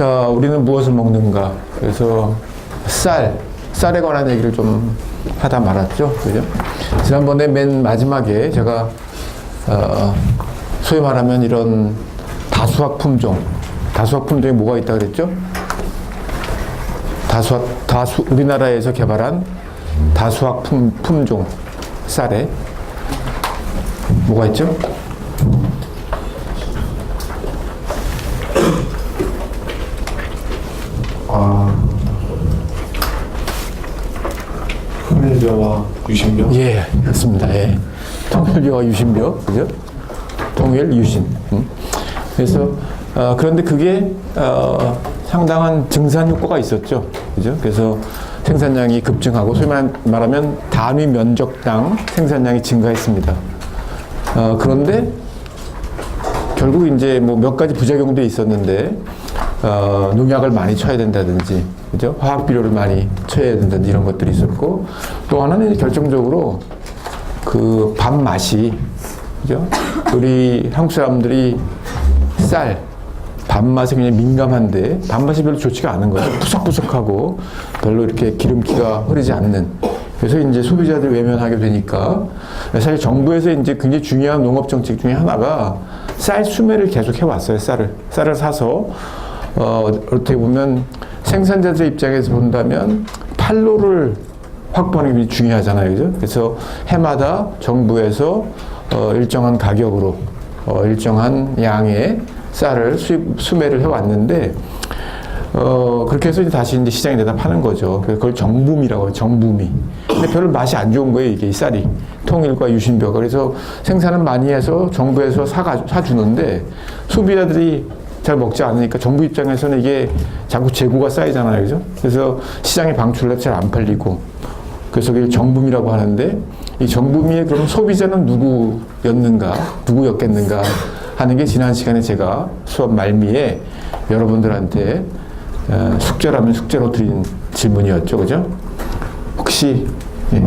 자, 우리는 무엇을 먹는가? 그래서 쌀에 관한 얘기를 좀 하다 말았죠. 그죠? 지난번에 맨 마지막에 제가, 소위 말하면 이런 다수학 품종이 뭐가 있다 그랬죠? 우리나라에서 개발한 다수학 품종, 쌀에. 뭐가 있죠? 통일벼와 유신벼? 예, 그렇습니다. 예. 통일벼와 유신벼, 그죠? 통일, 유신. 그래서, 그런데 그게, 상당한 증산 효과가 있었죠. 그죠? 그래서 생산량이 급증하고, 소위 말하면 단위 면적당 생산량이 증가했습니다. 그런데, 결국 이제 뭐 몇 가지 부작용도 있었는데, 농약을 많이 쳐야 된다든지, 그죠? 화학 비료를 많이 쳐야 된다든지 이런 것들이 있었고, 또 하나는 결정적으로 그 밥 맛이, 그죠? 우리 한국 사람들이 밥 맛에 굉장히 민감한데, 밥 맛이 별로 좋지가 않은 거죠. 푸석푸석하고, 별로 이렇게 기름기가 흐르지 않는. 그래서 이제 소비자들이 외면하게 되니까, 사실 정부에서 이제 굉장히 중요한 농업 정책 중에 하나가 쌀 수매를 계속 해왔어요, 쌀을 사서, 어떻게 보면 생산자들 입장에서 본다면 판로를 확보하는 게 중요하잖아요. 그죠? 그래서 해마다 정부에서 일정한 가격으로 일정한 양의 쌀을 수매를 해왔는데, 그렇게 해서 다시 이제 시장에 내다 파는 거죠. 그걸 정부미라고 해요, 정부미. 근데 별로 맛이 안 좋은 거예요, 이게 이 쌀이. 통일과 유신벼가. 그래서 생산은 많이 해서 정부에서 사주는데, 소비자들이 잘 먹지 않으니까 정부 입장에서는 이게 자꾸 재고가 쌓이잖아요. 그죠? 그래서 시장에 방출해서 잘 안 팔리고. 그래서 그게 정부미라고 하는데, 이 정부미의 그럼 소비자는 누구였겠는가 하는 게 지난 시간에 제가 수업 말미에 여러분들한테 숙제라면 숙제로 드린 질문이었죠. 그죠? 혹시, 예.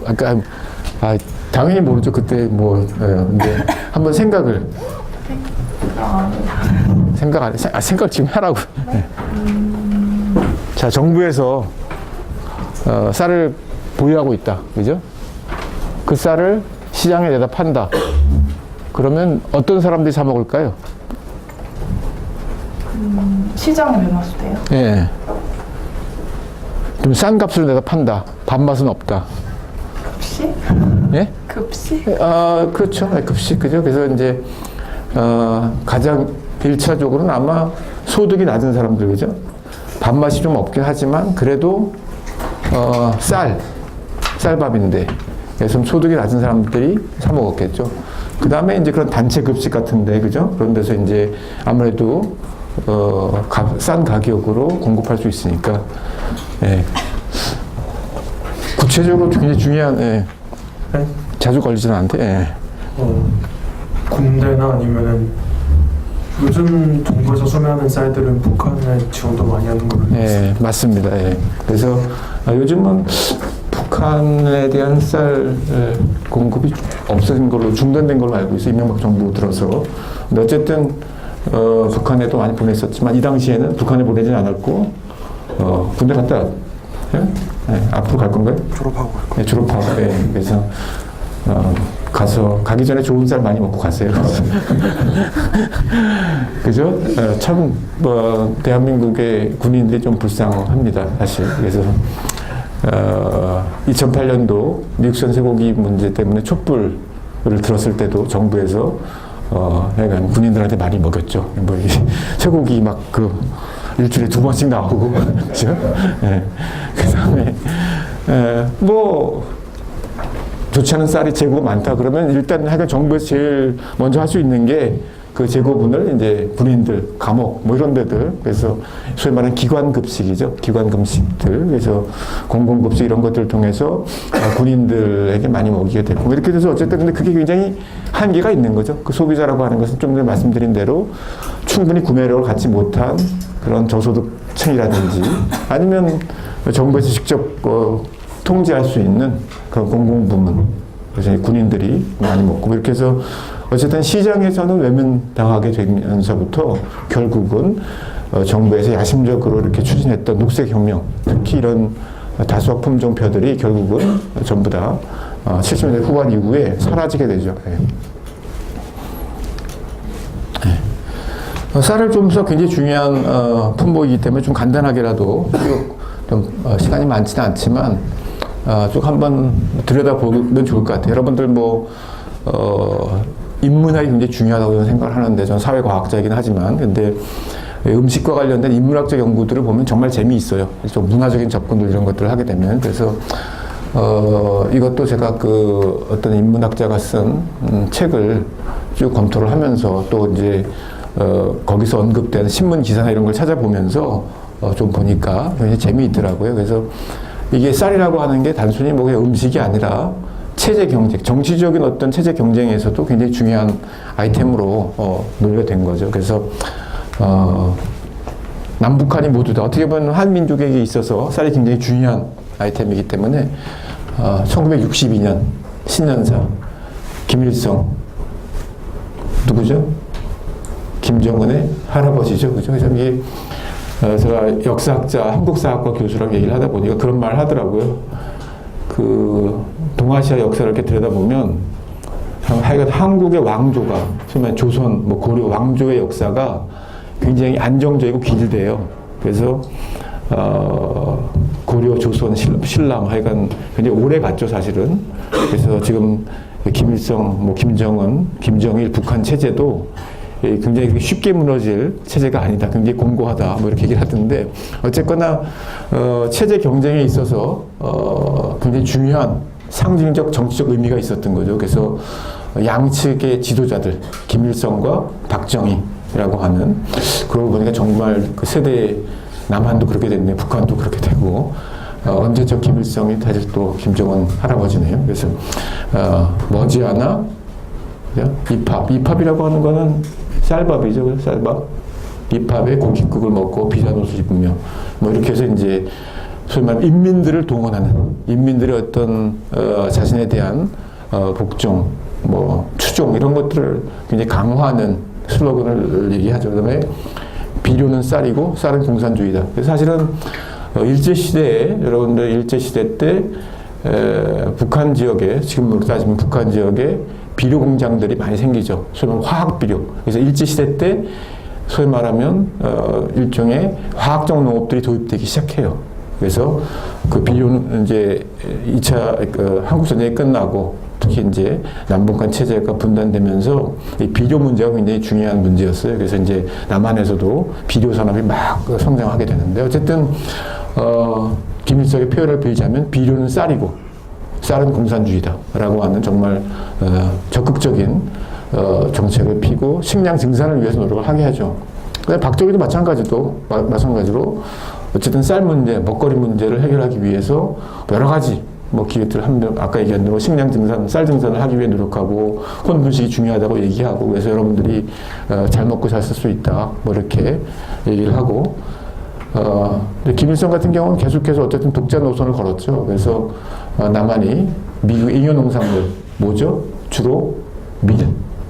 아까, 당연히 모르죠. 그때 근데 한번 생각을 지금 하라고. 네. 자, 정부에서 쌀을 보유하고 있다. 그죠? 그 쌀을 시장에 내다 판다. 그러면 어떤 사람들이 사 먹을까요? 시장에 내놨을 때요? 예. 좀 싼 값으로 내다 판다. 밥맛은 없다. 급식? 예? 급식? 그렇죠. 급식. 그죠? 그래서 이제, 가장 1차적으로는 아마 소득이 낮은 사람들, 그죠? 밥맛이 좀 없긴 하지만, 그래도, 쌀밥인데, 그래서 소득이 낮은 사람들이 사 먹었겠죠. 그 다음에 이제 그런 단체 급식 같은데, 그죠? 그런 데서 이제 아무래도, 싼 가격으로 공급할 수 있으니까, 예. 구체적으로 굉장히 중요한, 예. 자주 걸리지는 않대. 예. 군대나 아니면은 요즘 정부에서 수매하는 쌀들은 북한에 지원도 많이 하는 걸로 알고 있어요. 예, 맞습니다. 예. 그래서 요즘은 북한에 대한 쌀 공급이 없어진 걸로, 중단된 걸로 알고 있어요. 이명박 정부 들어서. 근데 어쨌든 북한에도 많이 보냈었지만 이 당시에는 북한에 보내진 않았고, 군대 갔다 예? 예, 앞으로 갈 건가요? 졸업하고 갈 거예요. 네, 졸업하고. 예, 그래서 가기 전에 좋은 쌀 많이 먹고 가세요. 그죠? 참, 대한민국의 군인들이 좀 불쌍합니다, 사실. 그래서, 2008년도 미국산 쇠고기 문제 때문에 촛불을 들었을 때도 정부에서, 약간 군인들한테 많이 먹였죠. 쇠고기 일주일에 2번씩 나오고, 그죠? 예. 그 다음에, 좋지 않은 쌀이 재고가 많다 그러면 일단 하여간 정부에서 제일 먼저 할 수 있는 게 그 재고분을 이제 군인들, 감옥, 이런 데들, 그래서 소위 말하는 기관급식이죠. 기관급식들. 그래서 공공급식 이런 것들을 통해서 군인들에게 많이 먹이게 되고. 이렇게 돼서 어쨌든 근데 그게 굉장히 한계가 있는 거죠. 그 소비자라고 하는 것은 좀 전에 말씀드린 대로 충분히 구매력을 갖지 못한 그런 저소득층이라든지 아니면 정부에서 직접 통제할 수 있는 그런 공공부문, 그래서 군인들이 많이 먹고 이렇게 해서 어쨌든 시장에서는 외면당하게 되면서부터 결국은 정부에서 야심적으로 이렇게 추진했던 녹색혁명, 특히 이런 다수학 품종표들이 결국은 전부 다 70년대 후반 이후에 사라지게 되죠. 예. 쌀을 좀 더 굉장히 중요한 품목이기 때문에 좀 간단하게라도 좀 시간이 많지는 않지만 쭉 한번 들여다보면 좋을 것 같아요. 여러분들 뭐 인문학이 굉장히 중요하다고 저는 생각을 하는데 저는 사회과학자이긴 하지만 근데 음식과 관련된 인문학적 연구들을 보면 정말 재미있어요. 좀 문화적인 접근들 이런 것들을 하게 되면 그래서 이것도 제가 그 어떤 인문학자가 쓴 책을 쭉 검토를 하면서 또 이제 거기서 언급된 신문 기사나 이런 걸 찾아보면서 좀 보니까 굉장히 재미있더라고요. 그래서 이게 쌀이라고 하는 게 단순히 뭐 그냥 음식이 아니라 체제 경쟁, 정치적인 어떤 체제 경쟁에서도 굉장히 중요한 아이템으로 논의가 된 거죠. 그래서 남북한이 모두 다 어떻게 보면 한민족에게 있어서 쌀이 굉장히 중요한 아이템이기 때문에 1962년 신년사 김일성 누구죠? 김정은의 할아버지죠. 그죠? 그래서 이게 제가 역사학자, 한국사학과 교수랑 얘기를 하다 보니까 그런 말을 하더라고요. 그 동아시아 역사를 이렇게 들여다보면 하여간 한국의 왕조가, 처음에 조선, 뭐 고려 왕조의 역사가 굉장히 안정적이고 길대요. 그래서 고려, 조선, 신라 하여간 굉장히 오래 갔죠, 사실은. 그래서 지금 김일성, 뭐 김정은, 김정일, 북한 체제도 굉장히 쉽게 무너질 체제가 아니다. 굉장히 공고하다. 뭐 이렇게 얘기를 하던데 어쨌거나 체제 경쟁에 있어서 굉장히 중요한 상징적 정치적 의미가 있었던 거죠. 그래서 양측의 지도자들 김일성과 박정희라고 하는 그러고 보니까 정말 그 세대 남한도 그렇게 됐네. 북한도 그렇게 되고 언제적 김일성이 사실 또 김정은 할아버지네요. 그래서 머지않아 입합이라고 하는 거는 쌀밥이죠. 쌀밥. 입합에 고깃국을 먹고 비싼 옷을 입으며 뭐 이렇게 해서 이제 소위 말하면 인민들을 동원하는 인민들의 어떤 자신에 대한 복종, 뭐 추종 이런 것들을 굉장히 강화하는 슬로건을 얘기하죠. 그다음에 비료는 쌀이고 쌀은 공산주의다. 그래서 사실은 일제시대에 여러분들 일제시대 때 북한 지역에 지금으로 따지면 북한 지역에 비료 공장들이 많이 생기죠. 소위 말하면 화학 비료. 그래서 일제시대 때 소위 말하면 일종의 화학적 농업들이 도입되기 시작해요. 그래서 그 비료는 이제 2차 한국전쟁이 끝나고 특히 이제 남북한 체제가 분단되면서 이 비료 문제가 굉장히 중요한 문제였어요. 그래서 이제 남한에서도 비료 산업이 막 성장하게 되는데 어쨌든 김일성의 표현을 빌자면 비료는 쌀이고 쌀은 공산주의다라고 하는 정말 적극적인 정책을 피고 식량 증산을 위해서 노력을 하게 하죠. 박정희도 마찬가지로 어쨌든 쌀 문제, 먹거리 문제를 해결하기 위해서 여러 가지 뭐 기획들을 아까 얘기한 대로 식량 증산, 쌀 증산을 하기 위해 노력하고 혼 분식이 중요하다고 얘기하고 그래서 여러분들이 잘 먹고 잘 쓸 수 있다 뭐 이렇게 얘기를 하고 김일성 같은 경우는 계속해서 어쨌든 독자 노선을 걸었죠. 그래서 남한이 미국 잉여 농산물 뭐죠? 주로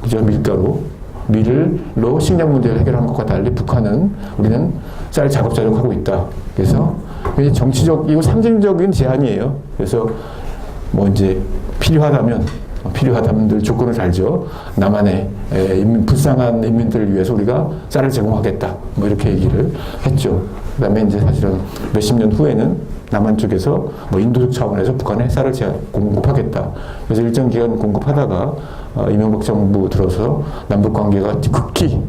그죠? 밀가루, 밀로 식량 문제를 해결한 것과 달리 북한은 우리는 쌀 자급자족하고 있다. 그래서 굉장히 정치적이고 상징적인 제안이에요. 그래서 뭐 이제 필요하다면 늘 조건을 달죠. 남한의 불쌍한 인민들을 위해서 우리가 쌀을 제공하겠다. 뭐 이렇게 얘기를 했죠. 그 다음에 이제 사실은 몇십 년 후에는 남한 쪽에서 뭐 인도적 차원에서 북한에 쌀을 공급하겠다. 그래서 일정 기간 공급하다가 이명박 정부 들어서 남북 관계가 극히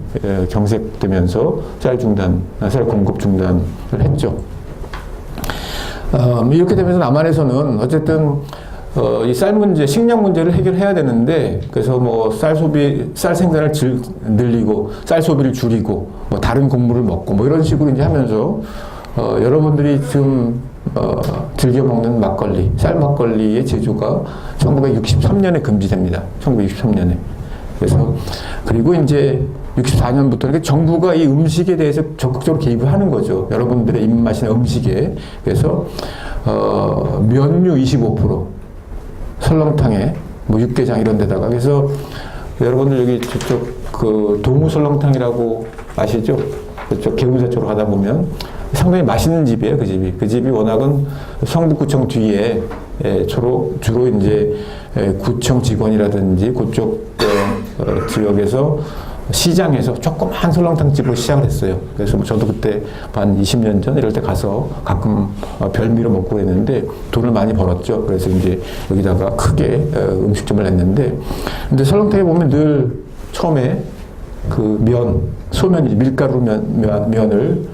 경색되면서 쌀 공급 중단을 했죠. 이렇게 되면서 남한에서는 어쨌든 이 쌀 문제, 식량 문제를 해결해야 되는데, 그래서 뭐 쌀 생산을 늘리고, 쌀 소비를 줄이고, 뭐 다른 곡물을 먹고, 뭐 이런 식으로 이제 하면서, 여러분들이 지금, 즐겨 먹는 막걸리, 쌀 막걸리의 제조가 1963년에 금지됩니다. 1963년에. 그래서, 그리고 이제 64년부터 정부가 이 음식에 대해서 적극적으로 개입을 하는 거죠. 여러분들의 입맛이나 음식에. 그래서, 면류 25%, 설렁탕에 뭐 육개장 이런 데다가. 그래서 여러분들 여기 저쪽 그 동우설렁탕이라고 아시죠? 저쪽 개운사 쪽으로 가다 보면 상당히 맛있는 집이에요, 그 집이. 그 집이 워낙은 성북구청 뒤에 주로 이제 구청 직원이라든지 그쪽 지역에서 시장에서 조그만 설렁탕 집을 시작을 했어요. 그래서 저도 그때 한 20년 전 이럴 때 가서 가끔 별미로 먹고 그랬는데 돈을 많이 벌었죠. 그래서 이제 여기다가 크게 음식점을 냈는데, 근데 설렁탕에 보면 늘 처음에 그 소면이지, 밀가루 면을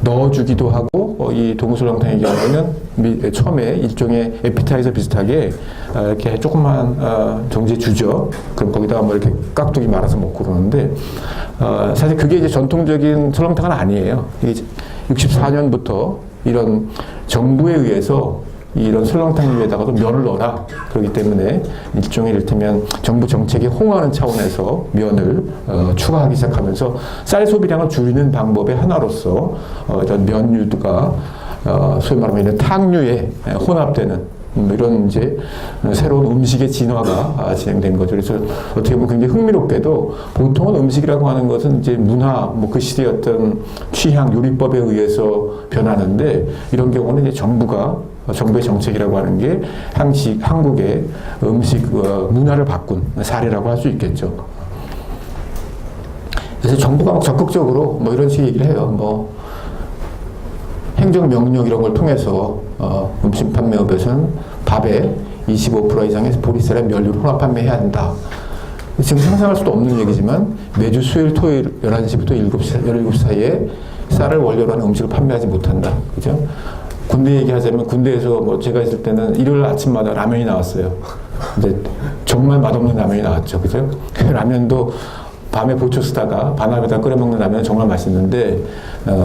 넣어주기도 하고, 이 동구설렁탕의 경우에는 처음에 일종의 에피타이저 비슷하게 이렇게 조금만 정지해 주죠. 그럼 거기다가 뭐 이렇게 깍두기 말아서 먹고 그러는데, 사실 그게 이제 전통적인 설렁탕은 아니에요. 이게 64년부터 이런 정부에 의해서 이런 설렁탕 위에다가도 면을 넣어라. 그렇기 때문에 일종의 이를테면 정부 정책에 홍하는 차원에서 면을 추가하기 시작하면서 쌀 소비량을 줄이는 방법의 하나로서 이런 면류가 소위 말하면 탕류에 혼합되는 이런 이제 새로운 음식의 진화가 진행된 거죠. 그래서 어떻게 보면 굉장히 흥미롭게도 보통은 음식이라고 하는 것은 이제 문화, 뭐 그 시대의 어떤 취향, 요리법에 의해서 변하는데, 이런 경우는 이제 정부의 정책이라고 하는 게 한국의 음식 문화를 바꾼 사례라고 할 수 있겠죠. 그래서 정부가 적극적으로 뭐 이런 식의 얘기를 해요. 뭐 행정명령 이런 걸 통해서 음식 판매업에서는 밥의 25% 이상의 보리쌀에 면류를 혼합 판매해야 한다. 지금 상상할 수도 없는 얘기지만 매주 수요일, 토요일 11시부터 17시 사이에 쌀을 원료로 하는 음식을 판매하지 못한다. 그죠? 군대 얘기하자면 군대에서 뭐 제가 있을 때는 일요일 아침마다 라면이 나왔어요. 근데 정말 맛없는 라면이 나왔죠. 그죠? 그 라면도 밤에 보초 쓰다가 반합에다 끓여 먹는 라면은 정말 맛있는데,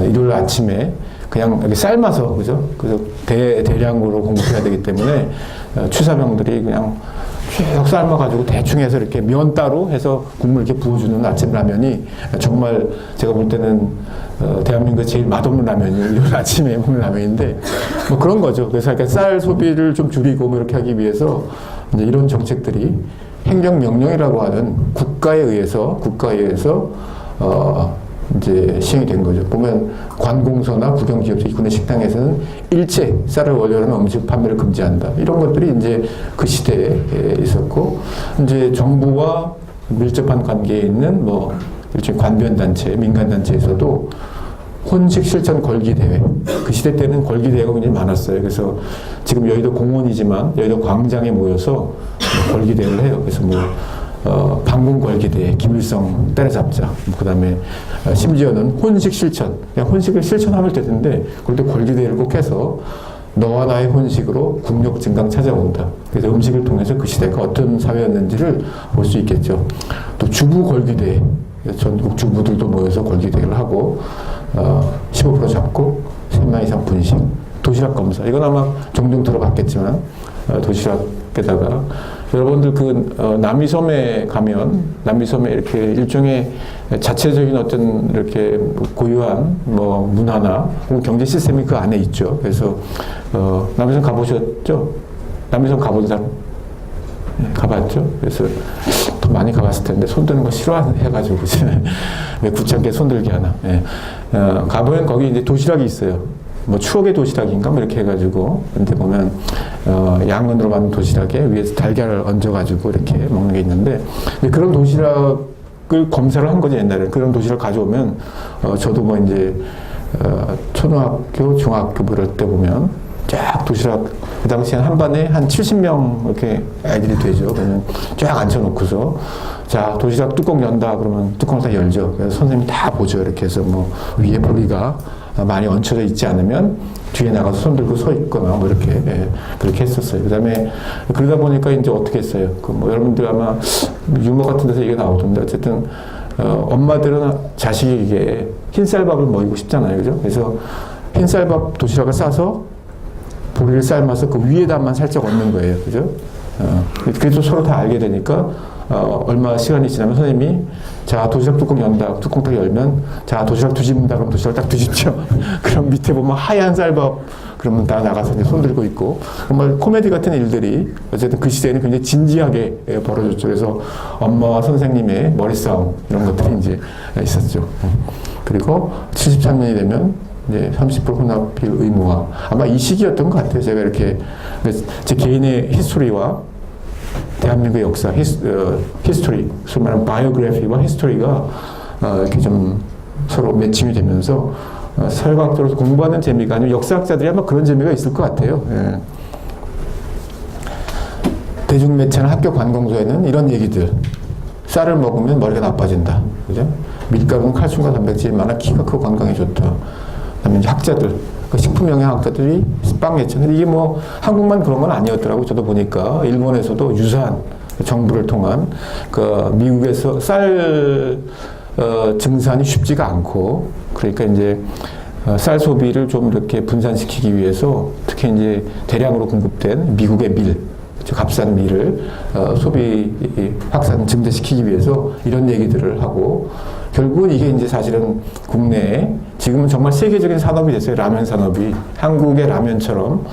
일요일 아침에 그냥 이렇게 삶아서, 그죠? 그래서 대량으로 공급해야 되기 때문에 취사병들이 그냥 쭉 삶아가지고 대충 해서 이렇게 면 따로 해서 국물 이렇게 부어주는 아침 라면이 정말 제가 볼 때는 대한민국 제일 맛없는 라면이 일요일 아침에 먹는 라면인데, 뭐 그런 거죠. 그래서 이렇게 쌀 소비를 좀 줄이고 뭐 이렇게 하기 위해서 이제 이런 정책들이 행정명령이라고 하는 국가에 의해서 이제 시행이 된 거죠. 보면 관공서나 국영기업체, 군내 식당에서는 일체 쌀을 원료로 하는 음식 판매를 금지한다. 이런 것들이 이제 그 시대에 있었고, 이제 정부와 밀접한 관계에 있는 뭐 일종의 관변단체, 민간단체에서도 혼식 실천 걸기 대회. 그 시대 때는 걸기 대회가 굉장히 많았어요. 그래서 지금 여의도 공원이지만 여의도 광장에 모여서 걸기 대회를 해요. 그래서 방공 걸기 대회, 김일성 때려잡자. 그 다음에 심지어는 혼식 실천. 그냥 혼식을 실천하면 되는데, 그런데 걸기 대회를 꼭 해서 너와 나의 혼식으로 국력 증강 찾아온다. 그래서 음식을 통해서 그 시대가 어떤 사회였는지를 볼 수 있겠죠. 또 주부 걸기 대회. 전국 주부들도 모여서 걸기 대회를 하고, 15% 잡고 3명 이상 분식, 도시락 검사. 이건 아마 종종 들어봤겠지만, 도시락에다가 여러분들 그 남이섬에 가면 남이섬에 이렇게 일종의 자체적인 어떤 이렇게 고유한 뭐 문화나 혹은 경제 시스템이 그 안에 있죠. 그래서 남이섬 가보셨죠? 남이섬 가본 사람? 가봤죠? 그래서 더 많이 가봤을 텐데 손 드는 거 싫어해가지고 왜 구창게 손 들게 하나? 예. 가보면 거기 이제 도시락이 있어요. 뭐 추억의 도시락인가 뭐 이렇게 해가지고, 근데 보면 양은으로 만든 도시락에 위에서 달걀을 얹어가지고 이렇게 먹는 게 있는데, 그런 도시락을 검사를 한 거죠. 옛날에 그런 도시락 가져오면 저도 뭐 이제 초등학교, 중학교 뭐 이럴 때 보면 쫙 도시락, 그 당시에 한 반에 한 70명 이렇게 애들이 되죠. 그러면 쫙 앉혀놓고서 자, 도시락 뚜껑 연다 그러면 뚜껑을 다 열죠. 그래서 선생님이 다 보죠. 이렇게 해서 뭐 위에 보리가 많이 얹혀져 있지 않으면 뒤에 나가서 손 들고 서 있거나 뭐 이렇게 그렇게 했었어요. 그다음에 그러다 보니까 이제 어떻게 했어요? 그 뭐 여러분들 아마 유머 같은 데서 얘기가 나오던데, 어쨌든 엄마들은 자식에게 흰쌀밥을 먹이고 싶잖아요, 그죠? 그래서 흰쌀밥 도시락을 싸서 보리를 삶아서 그 위에다만 살짝 얹는 거예요, 그죠? 그래서 서로 다 알게 되니까 얼마 시간이 지나면 선생님이 자 도시락 뚜껑 연다. 뚜껑 딱 열면 자 도시락 뒤집는다. 그럼 도시락 딱 뒤집죠. 그럼 밑에 보면 하얀 쌀밥 그러면 다 나가서 이제 손 들고 있고 정말 코미디 같은 일들이 어쨌든 그 시대에는 굉장히 진지하게 벌어졌죠. 그래서 엄마와 선생님의 머리싸움 이런 것들이 이제 있었죠. 그리고 73년이 되면 이제 30% 혼합비 의무화 아마 이 시기였던 것 같아요. 제가 이렇게 제 개인의 히스토리와 대한민국의 역사, 히스토리, 소위 말하는 바이오그래피와 히스토리가 이렇게 좀 서로 매칭이 되면서 사회과학적으로 공부하는 재미가 아니면 역사학자들이 아마 그런 재미가 있을 것 같아요. 예. 대중매체나 학교 관공서에는 이런 얘기들. 쌀을 먹으면 머리가 나빠진다. 그죠? 밀가루는 칼슘과 단백질이 많아 키가 크고 건강에 좋다. 그다음에 이제 학자들, 그 식품영양학자들이 빵 예측. 이게 뭐 한국만 그런 건 아니었더라고. 저도 보니까 일본에서도 유사한 정부를 통한 그 미국에서 쌀 증산이 쉽지가 않고 그러니까 이제 쌀 소비를 좀 이렇게 분산시키기 위해서 특히 이제 대량으로 공급된 미국의 밀, 값싼 밀을 소비 확산 증대시키기 위해서 이런 얘기들을 하고 결국은 이게 이제 사실은 국내에 지금은 정말 세계적인 산업이 됐어요. 라면 산업이 한국의 라면처럼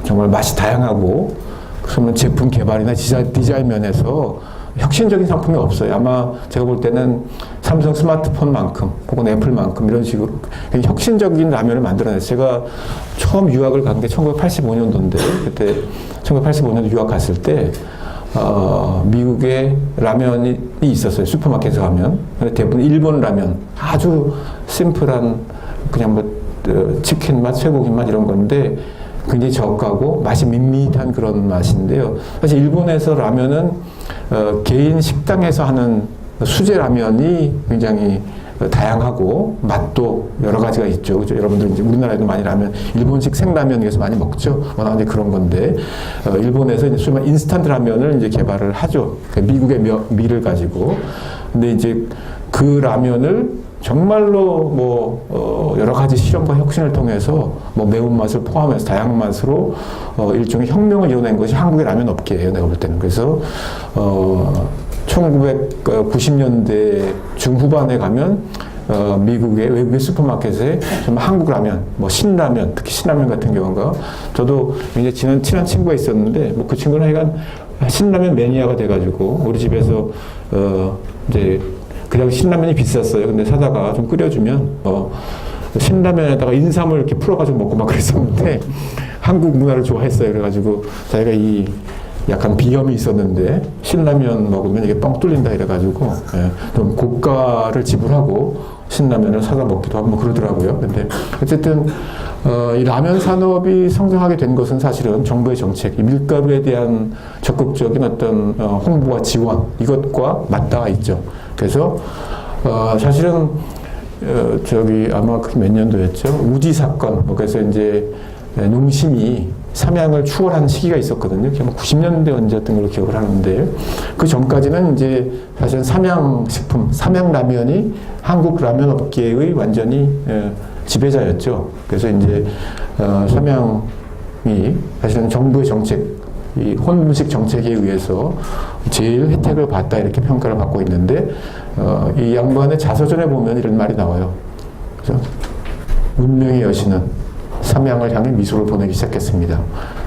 정말 맛이 다양하고 그러면 제품 개발이나 디자인 면에서 혁신적인 상품이 없어요. 아마 제가 볼 때는 삼성 스마트폰만큼 혹은 애플만큼 이런 식으로 혁신적인 라면을 만들어냈어요. 제가 처음 유학을 간 게 1985년도인데 그때 1985년도 유학 갔을 때 미국에 라면이 있었어요. 슈퍼마켓에 가면. 근데 대부분 일본 라면 아주 심플한 그냥 뭐 치킨 맛, 쇠고기 맛 이런 건데 굉장히 저가고 맛이 밋밋한 그런 맛인데요. 사실 일본에서 라면은 개인 식당에서 하는 수제 라면이 굉장히 다양하고 맛도 여러 가지가 있죠. 그죠? 여러분들 이제 우리나라에도 많이 라면, 일본식 생라면에서 많이 먹죠. 워낙 이제 그런 건데 일본에서 이제 소위 인스턴트 라면을 이제 개발을 하죠. 그러니까 미국의 밀을 가지고. 근데 이제 그 라면을 정말로 뭐 여러 가지 실험과 혁신을 통해서 뭐 매운맛을 포함해서 다양한 맛으로 일종의 혁명을 이뤄낸 것이 한국의 라면 업계예요. 내가 볼 때는. 그래서 1990년대 중후반에 가면 미국의 외국의 슈퍼마켓에 정말 한국 라면, 뭐 신라면, 특히 신라면 같은 경우가 저도 이제 친한 친구가 있었는데 뭐 그 친구는 하여간 신라면 매니아가 돼가지고 우리 집에서 이제 그냥 신라면이 비쌌어요. 근데 사다가 좀 끓여주면 신라면에다가 인삼을 이렇게 풀어가지고 먹고 막 그랬었는데 한국 문화를 좋아했어요. 그래가지고 자기가 이 약간 비염이 있었는데 신라면 먹으면 이게 뻥 뚫린다 이래가지고 좀 고가를 지불하고 신라면을 사다 먹기도 하고 뭐 그러더라고요. 근데 어쨌든 이 라면 산업이 성장하게 된 것은 사실은 정부의 정책, 이 밀가루에 대한 적극적인 어떤 홍보와 지원 이것과 맞닿아 있죠. 그래서 사실은 저기 아마 그게 몇 년도였죠? 우지 사건. 그래서 이제 농심이 삼양을 추월한 시기가 있었거든요. 90년대 언제였던 걸로 기억을 하는데 그 전까지는 이제 사실은 삼양식품, 삼양라면이 한국 라면 업계의 완전히 지배자였죠. 그래서 이제 삼양이 사실은 정부의 정책, 이 혼분식 정책에 의해서 제일 혜택을 받다 이렇게 평가를 받고 있는데 이 양반의 자서전에 보면 이런 말이 나와요. 그죠? 운명의 여신은 삼양을 향해 미소를 보내기 시작했습니다.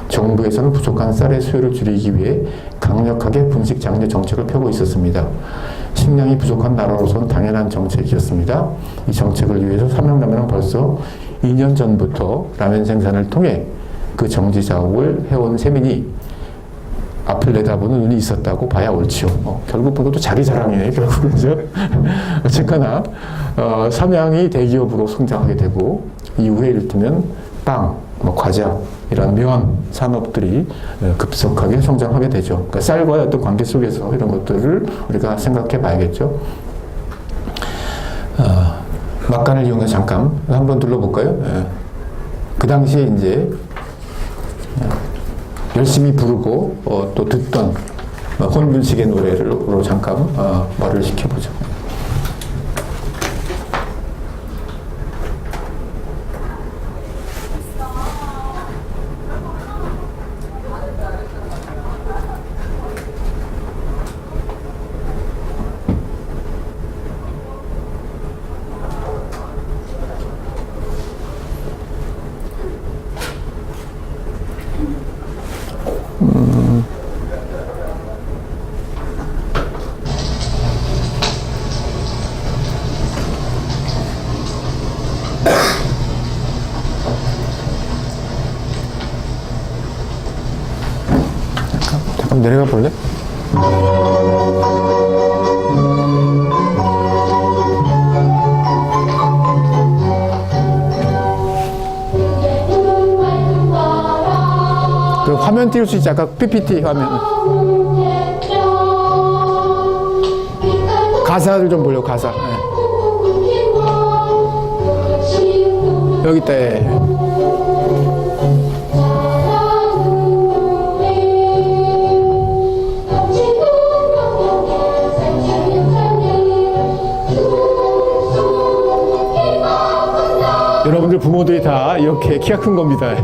정부에서는 부족한 쌀의 수요를 줄이기 위해 강력하게 분식 장려 정책을 펴고 있었습니다. 식량이 부족한 나라로서는 당연한 정책이었습니다. 이 정책을 위해서 삼양라면은 벌써 2년 전부터 라면 생산을 통해 그 정지 작업을 해온 셈이니 앞을 내다보는 눈이 있었다고 봐야 옳지요. 결국 그것도 자기 자랑이에요. 결국은. 어쨌거나 삼양이 대기업으로 성장하게 되고 이후에 이를테면 빵, 뭐 과자 이런 면 산업들이 급속하게 성장하게 되죠. 그러니까 쌀과의 어떤 관계 속에서 이런 것들을 우리가 생각해 봐야겠죠. 막간을 이용해서 잠깐 한번 둘러볼까요? 그 당시에 이제 열심히 부르고 또 듣던 혼분식의 노래로 잠깐 말을 시켜보죠. 한번 내려가 볼래? 그 화면 띄울 수 있지, 아까 PPT 화면. 가사를 좀 보려고, 가사. 네. 여기 있다. 예. 여러분들 부모들이 다 이렇게 키가 큰 겁니다.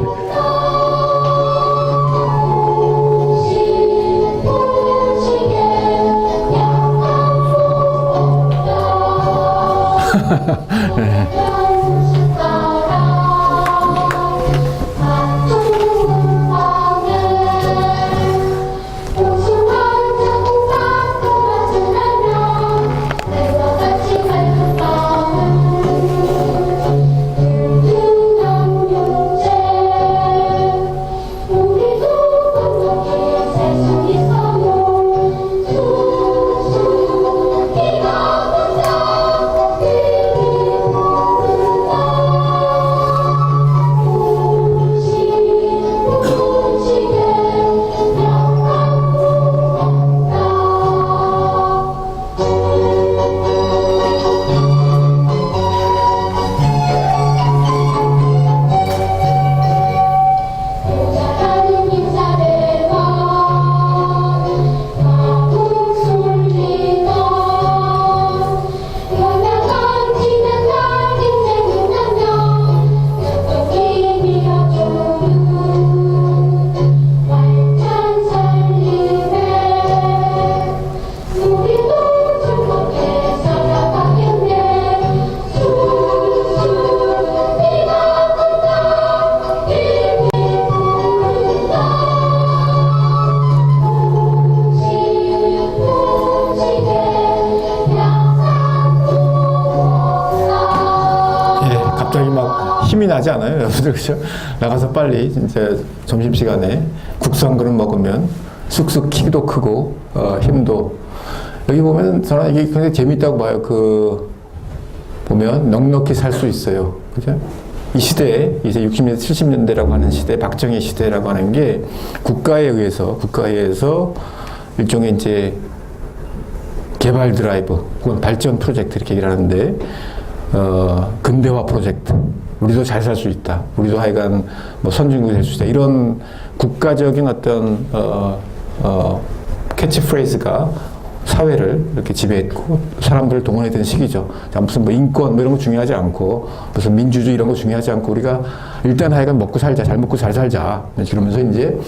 갑자기 막 힘이 나지 않아요? 여러분들, 그죠? 나가서 빨리 진짜 점심시간에 국수 한 그릇 먹으면 쑥쑥 키도 크고, 힘도. 여기 보면 저는 이게 굉장히 재밌다고 봐요. 보면 넉넉히 살 수 있어요. 그죠? 이 시대에, 이제 60년대, 70년대라고 하는 시대, 박정희 시대라고 하는 게 국가에 의해서 일종의 이제 개발 드라이브, 혹은 발전 프로젝트 이렇게 얘기를 하는데, 근대화 프로젝트. 우리도 잘 살 수 있다. 우리도 하여간 뭐 선진국이 될 수 있다. 이런 국가적인 어떤, 캐치프레이즈가 사회를 이렇게 지배했고, 사람들을 동원했던 시기죠. 자, 무슨 뭐 인권 뭐 이런 거 중요하지 않고, 무슨 민주주의 이런 거 중요하지 않고, 우리가 일단 하여간 먹고 살자. 잘 먹고 잘 살자. 그러면서 이제,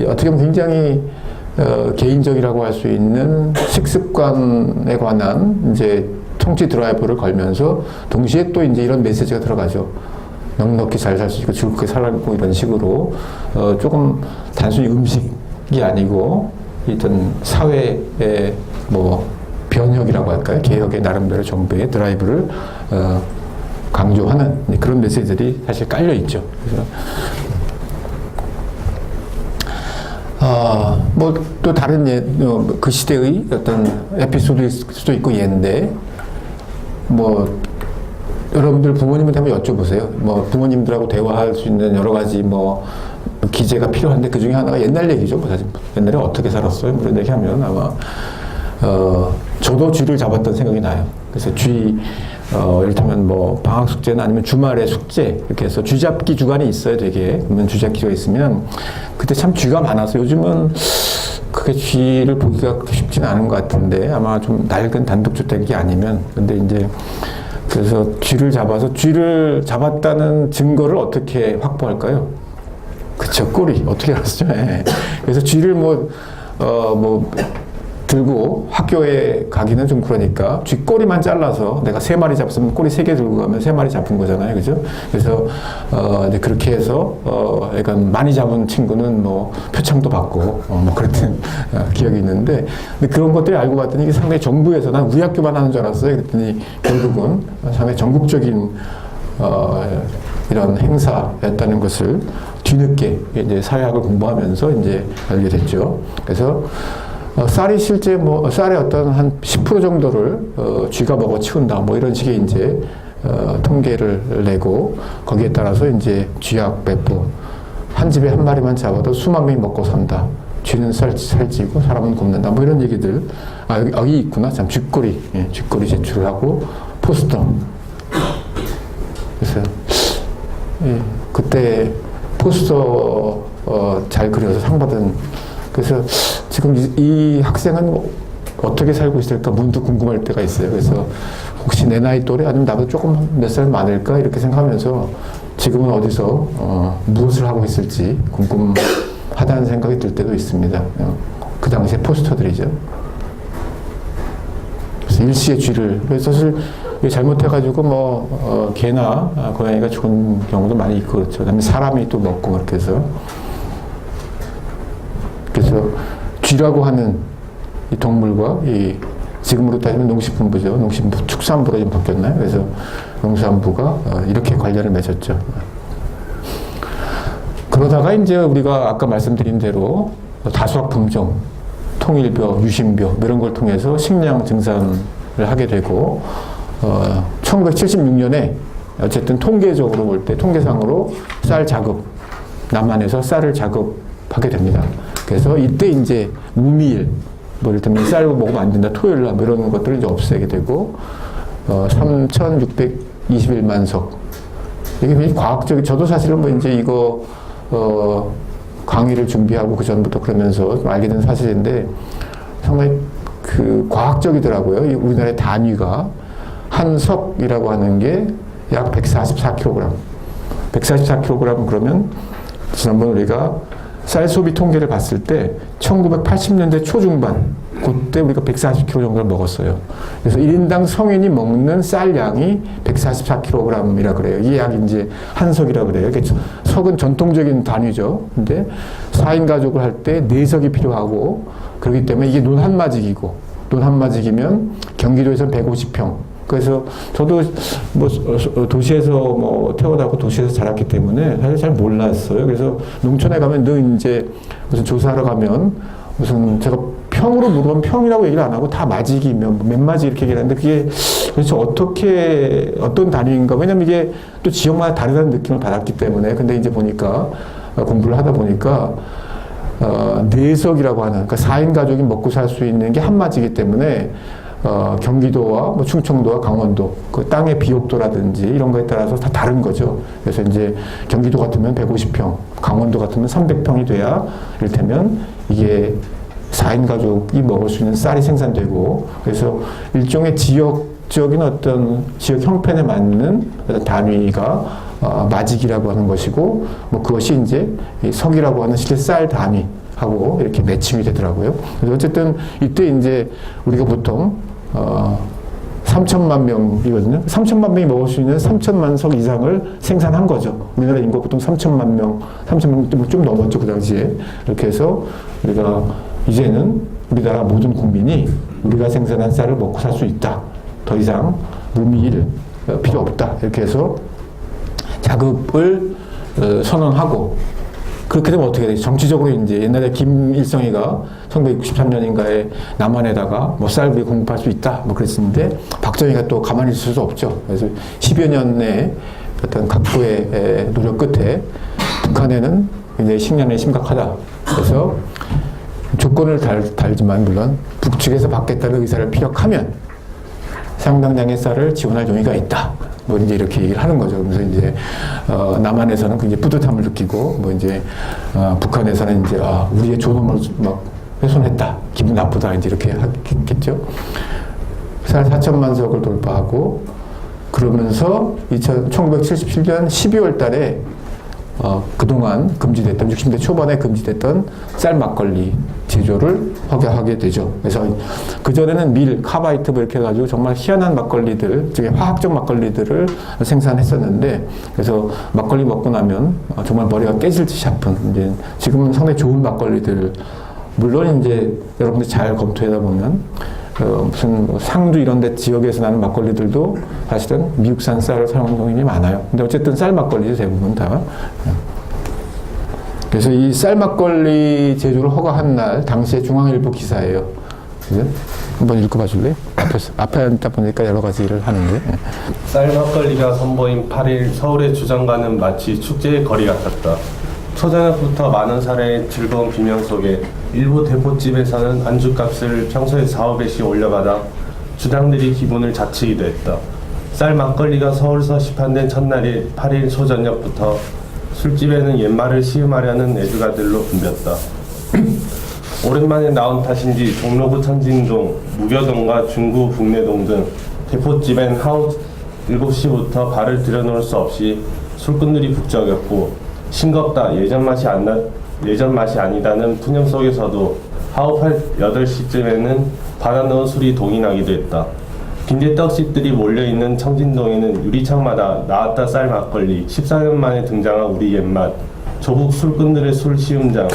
어떻게 보면 굉장히, 개인적이라고 할 수 있는 식습관에 관한 이제 통치 드라이브를 걸면서 동시에 또 이제 이런 메시지가 들어가죠. 넉넉히 잘 살 수 있고 즐겁게 살고 이런 식으로 조금 단순히 음식이 아니고 어떤 사회의 뭐 변혁이라고 할까요? 개혁의 나름대로 정부의 드라이브를 강조하는 그런 메시지들이 사실 깔려 있죠. 그래서 뭐 또 다른 그 시대의 어떤 에피소드일 수도 있고 예인데, 뭐 여러분들 부모님한테 한번 여쭤보세요. 뭐 부모님들하고 대화할 수 있는 여러 가지 뭐 기재가 필요한데 그 중에 하나가 옛날 얘기죠. 뭐 사실 옛날에 어떻게 살았어요? 뭐 이런 얘기하면 아마 저도 쥐를 잡았던 생각이 나요. 그래서 이를테면 뭐 방학 숙제나 아니면 주말에 숙제 이렇게 해서 쥐잡기 주간이 있어요. 되게 그러면 쥐잡기가 있으면 그때 참 쥐가 많아서 요즘은 그게 쥐를 보기가 그렇게 쉽지는 않은 것 같은데 아마 좀 낡은 단독주택이 아니면 근데 이제 그래서 쥐를 잡았다는 증거를 어떻게 확보할까요? 그쵸, 꼬리 어떻게 알았죠? 네. 그래서 쥐를 들고 학교에 가기는 좀 그러니까 쥐 꼬리만 잘라서 내가 3마리 잡으면 꼬리 3개 들고 가면 3마리 잡은 거잖아요. 그죠? 그래서 이제 그렇게 해서 약간 많이 잡은 친구는 뭐 표창도 받고 뭐 그랬던 기억이 있는데 근데 그런 것들이 알고 봤더니 이게 상당히 정부에서 난 우리 학교만 하는 줄 알았어요. 그랬더니 결국은 상당히 전국적인 이런 행사였다는 것을 뒤늦게 이제 사회학을 공부하면서 이제 알게 됐죠. 그래서 쌀이 실제 뭐 쌀의 어떤 한 10% 정도를 쥐가 먹어 치운다 뭐 이런 식의 이제 통계를 내고 거기에 따라서 이제 쥐약 배포 한 집에 한 마리만 잡아도 수만 명이 먹고 산다. 쥐는 살찌고 사람은 굶는다. 뭐 이런 얘기들. 아, 여기 있구나. 참, 쥐꼬리. 예, 쥐꼬리 제출을 하고, 포스터. 그래서, 예, 그때 포스터, 잘 그려서 상 받은. 그래서 지금 이 학생은 어떻게 살고 있을까 문득 궁금할 때가 있어요. 그래서 혹시 내 나이 또래 아니면 나보다 조금 몇 살 많을까 이렇게 생각하면서 지금은 어디서 무엇을 하고 있을지 궁금하다는 생각이 들 때도 있습니다. 그 당시에 포스터들이죠. 그래서 일시의 쥐를 그래서 사실 잘못해가지고 뭐 개나 고양이가 죽은 경우도 많이 있고 그렇죠. 그다음에 사람이 또 먹고 그렇게 해서 그래서 쥐라고 하는 이 동물과 이 지금으로 따지면 농식품부죠. 농식품부 축산부로 좀 바뀌었나요? 그래서 농산부가 이렇게 관련을 맺었죠. 그러다가 이제 우리가 아까 말씀드린 대로 다수학 품종, 통일벼, 유신벼 이런 걸 통해서 식량 증산을 하게 되고 1976년에 어쨌든 통계적으로 볼 때 통계상으로 쌀 자급 남한에서 쌀을 자급하게 됩니다. 그래서 이때 이제 무미일 뭐 이를테면 쌀 먹으면 안 된다 토요일날 뭐 이런 것들을 이제 없애게 되고 3,621만 석 이게 굉장히 과학적인 저도 사실은 뭐 이제 이거 강의를 준비하고 그 전부터 그러면서 좀 알게 된 사실인데 상당히 그 과학적이더라고요. 우리나라의 단위가 한 석이라고 하는 게 약 144kg 144kg 그러면 지난번 우리가 쌀 소비 통계를 봤을 때 1980년대 초중반 그때 우리가 140kg 정도를 먹었어요. 그래서 1인당 성인이 먹는 쌀 양이 144kg이라 그래요. 이게 약 이제 한 석이라 그래요. 그러니까 석은 전통적인 단위죠. 근데 4인 가족을 할 때 4석이 필요하고 그렇기 때문에 이게 논 한마직이고 논 한마직이면 경기도에서는 150평. 그래서 저도 뭐 도시에서 뭐 태어나고 도시에서 자랐기 때문에 사실 잘 몰랐어요. 그래서 농촌에 가면 늘 이제 무슨 조사하러 가면 무슨 제가 평으로 물으면 평이라고 얘기를 안 하고 다 마직이면 몇 마직 이렇게 얘기를 하는데 그게 도대체 어떻게 어떤 단위인가 왜냐면 이게 또 지역마다 다르다는 느낌을 받았기 때문에 근데 이제 보니까 공부를 하다 보니까 4석이라고 하는 그러니까 4인 가족이 먹고 살 수 있는 게 한 마지이기 때문에 경기도와 뭐 충청도와 강원도 그 땅의 비옥도라든지 이런 거에 따라서 다 다른 거죠. 그래서 이제 경기도 같으면 150평, 강원도 같으면 300평이 돼야 이를테면 이게 4인 가족이 먹을 수 있는 쌀이 생산되고 그래서 일종의 지역적인 어떤 지역 형편에 맞는 어떤 단위가 마직이라고 하는 것이고 뭐 그것이 이제 이 석이라고 하는 실제 쌀 단위하고 이렇게 매칭이 되더라고요. 그래서 어쨌든 이때 이제 우리가 보통 3천만 명이거든요. 3천만 명이 먹을 수 있는 3천만 석 이상을 생산한 거죠. 우리나라 인구 보통 3천만 명, 3천만 명 좀 넘었죠. 그 당시에. 이렇게 해서 우리가 이제는 우리나라 모든 국민이 우리가 생산한 쌀을 먹고 살 수 있다. 더 이상 무미일 필요 없다. 이렇게 해서 자급을 선언하고 그렇게 되면 어떻게 되지? 정치적으로 이제 옛날에 김일성이가 1963년인가에 남한에다가 뭐 쌀을 공급할 수 있다 뭐 그랬었는데 박정희가 또 가만히 있을 수 없죠. 그래서 10여 년의 어떤 각국의 노력 끝에 북한에는 굉장히 식량이 심각하다. 그래서 조건을 달지만 물론 북측에서 받겠다는 의사를 피력하면 상당량의 쌀을 지원할 용의가 있다. 뭐 이제 이렇게 얘기를 하는 거죠. 그래서 이제 남한에서는 굉장히 뿌듯함을 느끼고 뭐 이제 북한에서는 이제 우리의 존엄을 막 훼손했다. 기분 나쁘다. 이제 이렇게 하겠죠. 쌀 4천만 석을 돌파하고 그러면서 1977년 12월 달에 그동안 금지됐던 60대 초반에 금지됐던 쌀 막걸리 제조를 허가하게 되죠. 그래서 그전에는 밀, 카바이트 뭐 이렇게 해가지고 정말 희한한 막걸리들, 즉 화학적 막걸리들을 생산했었는데 그래서 막걸리 먹고 나면 정말 머리가 깨질 듯이 아픈 이제 지금은 상당히 좋은 막걸리들 물론 이제 여러분들 잘 검토하다 보면 무슨 뭐 상주 이런 데 지역에서 나는 막걸리들도 사실은 미국산 쌀을 사용하는 경우가 많아요. 근데 어쨌든 쌀 막걸리죠, 대부분 다. 그래서 이 쌀막걸리 제조를 허가한 날 당시에 중앙일보 기사예요. 그죠? 한번 읽어봐 줄래? 앞에 앉다 보니까 여러 가지를 하는데. 쌀막걸리가 선보인 8일 서울의 주정가는 마치 축제의 거리 같았다. 초저녁부터 많은 사람의 즐거운 비명 속에 일부 대포집에서는 안주값을 평소에 4~5배씩 올려받아 주당들이 기분을 자치기도 했다. 쌀막걸리가 서울서 시판된 첫날인 8일 초저녁부터 술집에는 옛말을 시음하려는 애주가들로 붐볐다. 오랜만에 나온 탓인지 종로구 천진동, 무교동과 중구 북내동 등 대포집엔 하루 7시부터 발을 들여놓을 수 없이 술꾼들이 북적였고 싱겁다, 예전 맛이 아니다는 푸념 속에서도 하루 8~8시쯤에는 받아놓은 술이 동이 나기도 했다. 빈대떡집들이 몰려있는 청진동에는 유리창마다 나왔다 쌀 막걸리, 14년 만에 등장한 우리 옛맛, 조국 술꾼들의 술 시음장,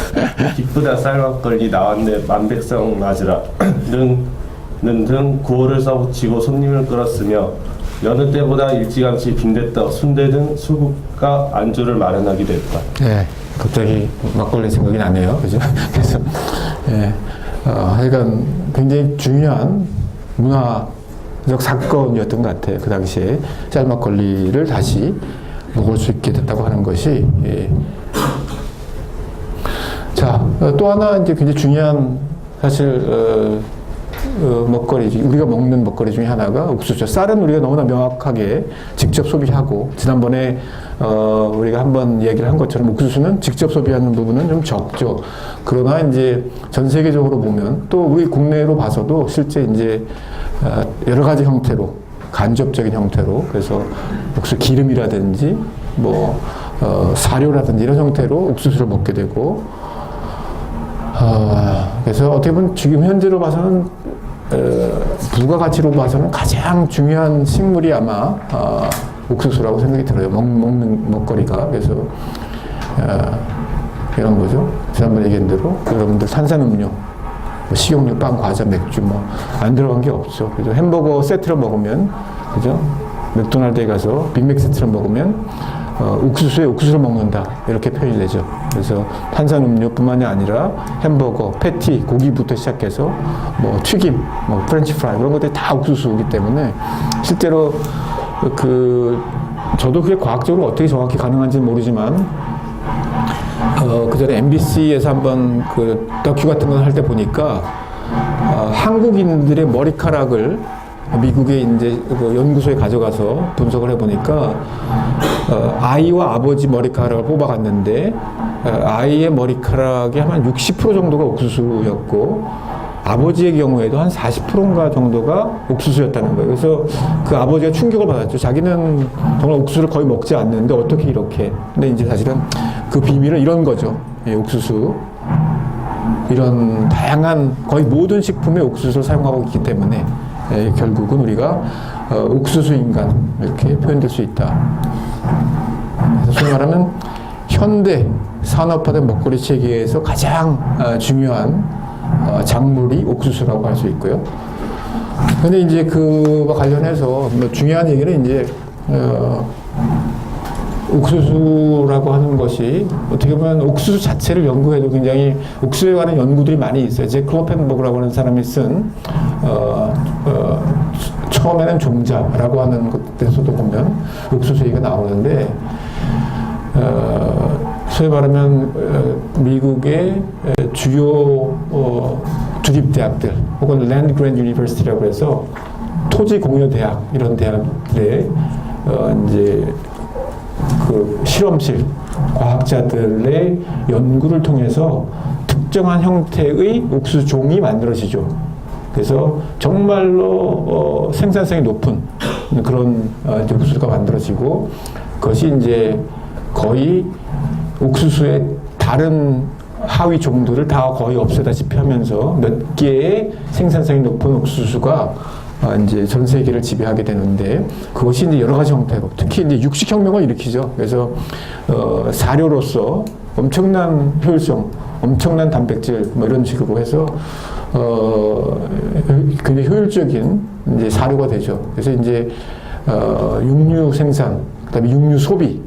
기쁘다 쌀 막걸리 나왔네 만백성 맞으라 등 구호를 써붙이고 손님을 끌었으며 여느 때보다 일찌감치 빈대떡, 순대 등 술국과 안주를 마련하기도 했다. 네, 갑자기 막걸리 생각이 나네요. 그죠? 그래서, 예, 하여간 굉장히 중요한 문화적 사건이었던 것 같아요. 그 당시에 쌀막걸리를 다시 먹을 수 있게 됐다고 하는 것이. 예. 자, 또 하나 이제 굉장히 중요한 사실, 먹거리, 우리가 먹는 먹거리 중에 하나가 옥수수죠. 쌀은 우리가 너무나 명확하게 직접 소비하고, 지난번에, 우리가 한번 얘기를 한 것처럼 옥수수는 직접 소비하는 부분은 좀 적죠. 그러나 이제 전 세계적으로 보면 또 우리 국내로 봐서도 실제 이제, 여러 가지 형태로, 간접적인 형태로, 그래서 옥수수 기름이라든지, 뭐, 사료라든지 이런 형태로 옥수수를 먹게 되고, 그래서 어떻게 보면 지금 현재로 봐서는 부가가치로 봐서는 가장 중요한 식물이 아마 옥수수라고 생각이 들어요. 먹는 먹거리가. 그래서 이런 거죠. 지난번에 얘기한 대로 여러분들 탄산음료, 뭐 식용유, 빵, 과자, 맥주 뭐 안 들어간 게 없죠. 그죠? 햄버거 세트로 먹으면, 그죠? 맥도날드에 가서 빅맥 세트로 먹으면 옥수수에 옥수수를 먹는다 이렇게 표현이 되죠. 그래서 탄산음료뿐만이 아니라 햄버거, 패티, 고기부터 시작해서 뭐 튀김, 뭐 프렌치 프라이 그런 것들이 다 옥수수이기 때문에 실제로 저도 그게 과학적으로 어떻게 정확히 가능한지는 모르지만 그 전에 MBC에서 한번 그 다큐 같은 걸 할 때 보니까 한국인들의 머리카락을 미국의 이제 그 연구소에 가져가서 분석을 해보니까 아이와 아버지 머리카락을 뽑아갔는데 아이의 머리카락이 한 60% 정도가 옥수수였고 아버지의 경우에도 한 40%인가 정도가 옥수수였다는 거예요. 그래서 그 아버지가 충격을 받았죠. 자기는 정말 옥수수를 거의 먹지 않는데 어떻게 이렇게. 근데 이제 사실은 그 비밀은 이런 거죠. 예, 옥수수. 이런 다양한 거의 모든 식품에 옥수수를 사용하고 있기 때문에 결국은 우리가 옥수수 인간 이렇게 표현될 수 있다. 그래서 소위 말하면 현대 산업화된 먹거리 체계에서 가장 중요한 작물이 옥수수라고 할 수 있고요. 근데 이제 그와 관련해서 뭐 중요한 얘기는 이제 옥수수라고 하는 것이 어떻게 보면 옥수수 자체를 연구해도 굉장히 옥수수에 관한 연구들이 많이 있어요. 제 클로펜버그라고 하는 사람이 쓴 처음에는 종자라고 하는 것에서도 보면 옥수수 얘기가 나오는데 소위 말하면 미국의 주요 주립대학들 혹은 랜드 그랜드 유니버시티라고 해서 토지 공여 대학 이런 대학들의 이제 그 실험실 과학자들의 연구를 통해서 특정한 형태의 옥수수 종이 만들어지죠. 그래서 정말로 생산성이 높은 그런 이제 옥수수가 만들어지고 그것이 이제 거의 옥수수의 다른 하위 종들을 다 거의 없애다시피 하면서 몇 개의 생산성이 높은 옥수수가 이제 전 세계를 지배하게 되는데 그것이 이제 여러 가지 형태로 특히 이제 육식혁명을 일으키죠. 그래서 사료로서 엄청난 효율성, 엄청난 단백질 뭐 이런 식으로 해서 굉장히 효율적인 이제 사료가 되죠. 그래서 이제 육류 생산, 그다음에 육류 소비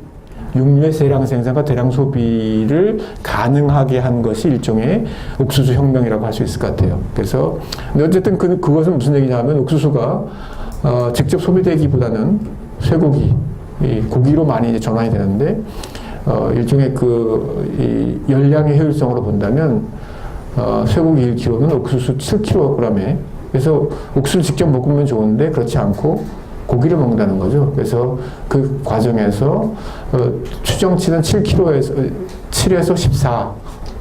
육류의 대량 생산과 대량 소비를 가능하게 한 것이 일종의 옥수수 혁명이라고 할 수 있을 것 같아요. 그래서 근데 어쨌든 그것은 무슨 얘기냐면 옥수수가 직접 소비되기보다는 쇠고기, 이 고기로 많이 이제 전환이 되는데 일종의 이 열량의 효율성으로 본다면 쇠고기 1kg는 옥수수 7kg에 그래서 옥수수를 직접 먹으면 좋은데 그렇지 않고 고기를 먹는다는 거죠. 그래서 그 과정에서 추정치는 7에서 14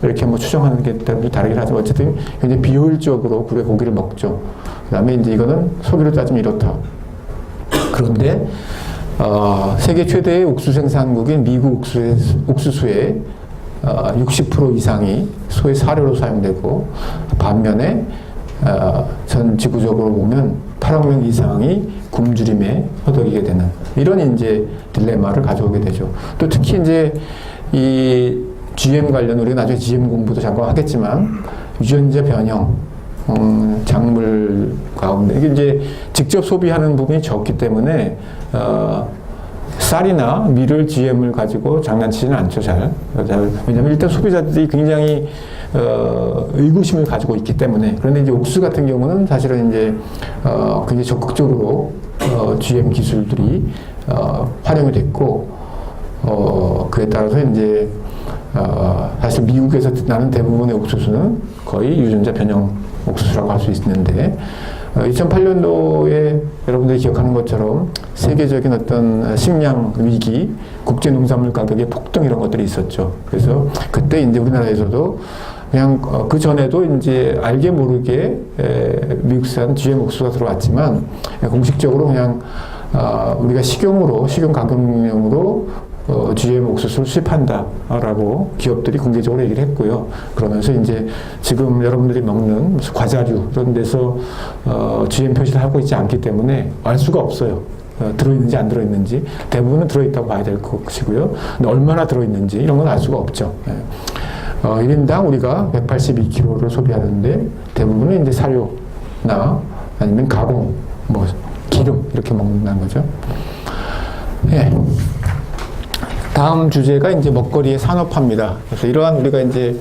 이렇게 뭐 추정하는 게 다르긴 하지만 어쨌든 굉장히 비효율적으로 우리가 고기를 먹죠. 그 다음에 이제 이거는 소비로 따지면 이렇다. 그런데 세계 최대의 옥수수 생산국인 미국 옥수수의 60% 이상이 소의 사료로 사용되고 반면에 전 지구적으로 보면 8억 명 이상이 굶주림에 허덕이게 되는 이런 이제 딜레마를 가져오게 되죠. 또 특히 이제 이 GM 관련 우리가 나중에 GM 공부도 잠깐 하겠지만 유전자 변형 작물 가운데 이게 이제 직접 소비하는 부분이 적기 때문에 쌀이나 밀을 GM을 가지고 장난치지는 않죠, 왜냐하면 일단 소비자들이 굉장히 의구심을 가지고 있기 때문에. 그런데 이제 옥수수 같은 경우는 사실은 이제 굉장히 적극적으로 GM 기술들이 활용이 됐고 그에 따라서 이제 사실 미국에서 나는 대부분의 옥수수는 거의 유전자 변형 옥수수라고 할 수 있는데 2008년도에 여러분들이 기억하는 것처럼 세계적인 어떤 식량 위기, 국제 농산물 가격의 폭등 이런 것들이 있었죠. 그래서 그때 이제 우리나라에서도 그냥 그 전에도 이제 알게 모르게 미국산 GM 옥수수가 들어왔지만 공식적으로 그냥 우리가 식용 가격용으로 GM 옥수수를 수입한다라고 기업들이 공개적으로 얘기를 했고요. 그러면서 이제 지금 여러분들이 먹는 무슨 과자류 이런 데서 GM 표시를 하고 있지 않기 때문에 알 수가 없어요. 들어있는지 안 들어있는지 대부분은 들어있다고 봐야 될 것이고요. 근데 얼마나 들어있는지 이런 건 알 수가 없죠. 1인당 우리가 182kg를 소비하는데 대부분은 이제 사료나 아니면 가공, 뭐 기름 이렇게 먹는다는 거죠. 예. 다음 주제가 이제 먹거리의 산업화입니다. 그래서 이러한 우리가 이제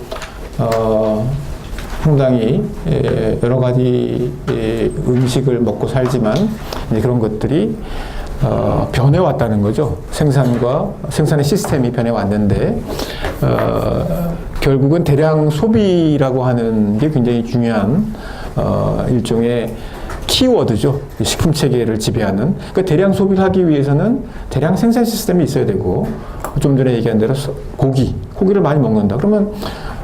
상당히 여러 가지 음식을 먹고 살지만 이제 그런 것들이 변해왔다는 거죠. 생산의 시스템이 변해왔는데 결국은 대량 소비라고 하는 게 굉장히 중요한 일종의 키워드죠. 식품 체계를 지배하는. 그러니까 대량 소비를 하기 위해서는 대량 생산 시스템이 있어야 되고 좀 전에 얘기한 대로 고기를 많이 먹는다. 그러면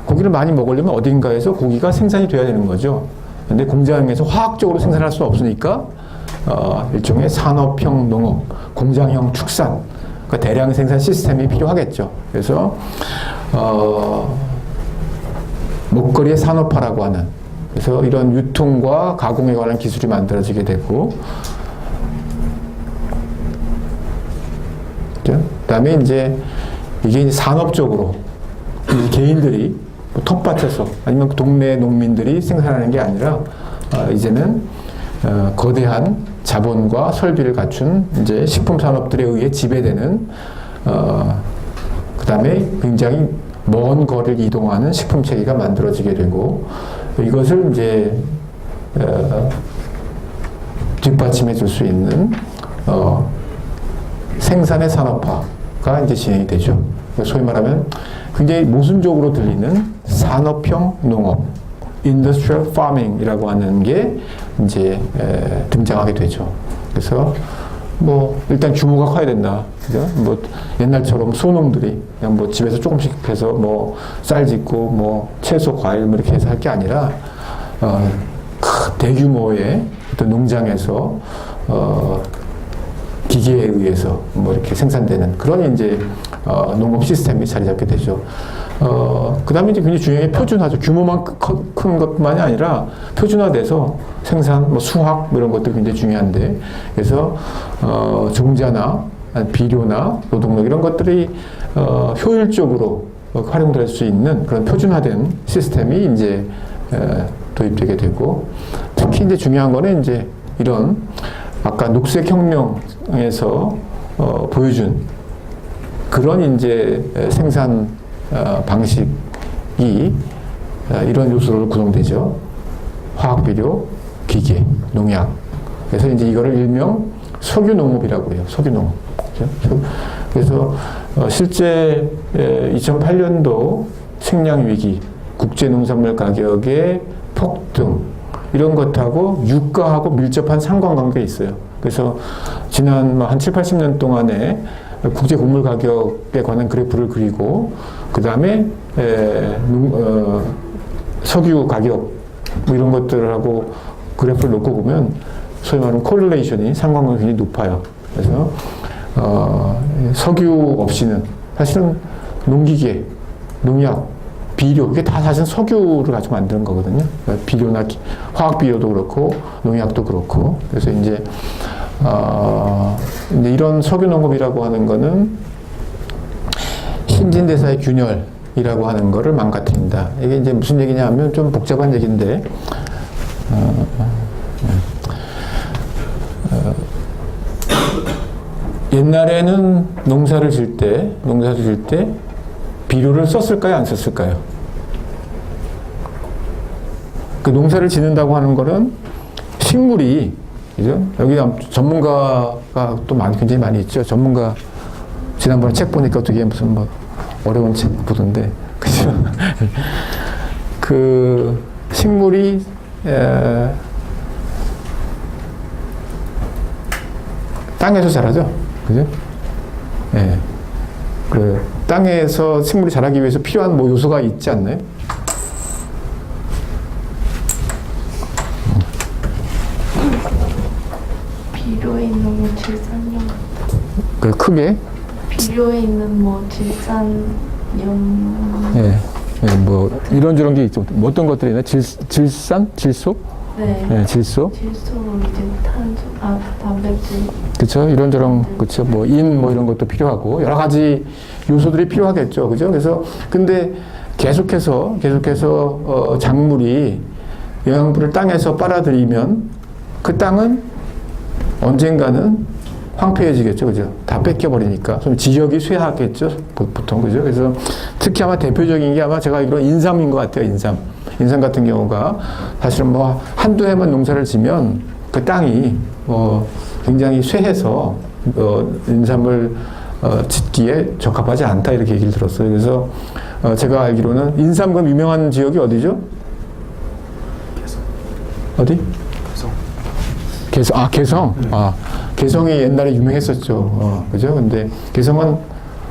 고기를 많이 먹으려면 어딘가에서 고기가 생산이 돼야 되는 거죠. 근데 공장에서 화학적으로 생산할 수 없으니까 일종의 산업형 농업, 공장형 축산, 그러니까 대량 생산 시스템이 필요하겠죠. 그래서 먹거리의 산업화라고 하는 그래서 이런 유통과 가공에 관한 기술이 만들어지게 되고 그다음에 이제 이게 이제 산업적으로 개인들이 텃밭에서 아니면 동네 농민들이 생산하는 게 아니라 이제는 거대한 자본과 설비를 갖춘 이제 식품 산업들에 의해 지배되는 그다음에 굉장히 먼 거리를 이동하는 식품 체계가 만들어지게 되고 이것을 이제 뒷받침해 줄 수 있는 생산의 산업화가 이제 진행이 되죠. 소위 말하면 굉장히 모순적으로 들리는 산업형 농업, industrial farming이라고 하는 게 이제 등장하게 되죠. 그래서 뭐 일단 규모가 커야 된다. 그죠? 뭐 옛날처럼 소농들이 그냥 뭐 집에서 조금씩 해서 뭐 쌀 짓고 뭐 채소, 과일 뭐 이렇게 해서 할 게 아니라 대규모의 어떤 농장에서 기계에 의해서 뭐 이렇게 생산되는 그런 이제 농업 시스템이 자리 잡게 되죠. 그 다음에 이제 굉장히 중요한 게 표준화죠. 규모만 큰 것만이 아니라 표준화돼서 생산, 뭐 수확, 뭐 이런 것들이 굉장히 중요한데, 그래서, 종자나 비료나 노동력 이런 것들이, 효율적으로 활용될 수 있는 그런 표준화된 시스템이 이제, 도입되게 되고, 특히 이제 중요한 거는 이제 이런 아까 녹색혁명에서 보여준 그런 이제 생산 방식이 이런 요소로 구성되죠. 화학 비료, 기계, 농약. 그래서 이제 이거를 일명 석유 농업이라고 해요. 석유 농업. 그렇죠? 그래서 실제 2008년도 식량 위기, 국제 농산물 가격의 폭등 이런 것하고 유가하고 밀접한 상관관계가 있어요. 그래서 지난 한 7, 80년 동안에 국제 곡물 가격에 관한 그래프를 그리고 그 다음에 석유 가격 뭐 이런 것들하고 그래프를 놓고 보면 소위 말하는 콜레이션이 상관관계가 굉장히 높아요. 그래서 석유 없이는 사실은 농기계, 농약, 비료 이게 다 사실 석유를 가지고 만드는 거거든요. 그러니까 비료나 화학 비료도 그렇고 농약도 그렇고 그래서 이제 이런 석유 농업이라고 하는 거는 신진대사의 균열이라고 하는 거를 망가뜨린다. 이게 이제 무슨 얘기냐 하면 좀 복잡한 얘기인데 옛날에는 농사를 질 때 비료를 썼을까요? 안 썼을까요? 그 농사를 짓는다고 하는 거는 식물이, 그죠? 여기 전문가가 또 굉장히 많이 있죠. 전문가, 지난번에 책 보니까 어떻게 무슨 뭐 어려운 책 보던데, 그죠? 그 식물이, 땅에서 자라죠? 그죠? 예. 그 땅에서 식물이 자라기 위해서 필요한 뭐 요소가 있지 않나요? 비료에 있는 뭐 질산염. 그 크게? 비료에 있는 뭐 질산염. 예. 예, 뭐 이런저런 게 있죠. 뭐 어떤 것들이 있나? 질산? 질소? 네. 예, 질소. 질소 이제 단백질. 그렇죠. 이런저런 그렇죠. 뭐 뭐 이런 것도 필요하고 여러 가지 요소들이 필요하겠죠. 그죠? 그래서 근데 계속해서 작물이 영양분을 땅에서 빨아들이면 그 땅은 언젠가는 황폐해지겠죠. 그죠? 다 뺏겨버리니까. 좀 지역이 쇠하겠죠. 보통. 그죠? 그래서 특히 아마 대표적인 게 아마 제가 알기로 인삼인 것 같아요. 인삼 같은 경우가 사실은 뭐 한두 해만 농사를 지면 그 땅이 굉장히 쇠해서 인삼을 짓기에 적합하지 않다 이렇게 얘기를 들었어요. 그래서 제가 알기로는 인삼금 유명한 지역이 어디죠? 어디? 개성. 개성이 옛날에 유명했었죠. 그죠? 근데 개성은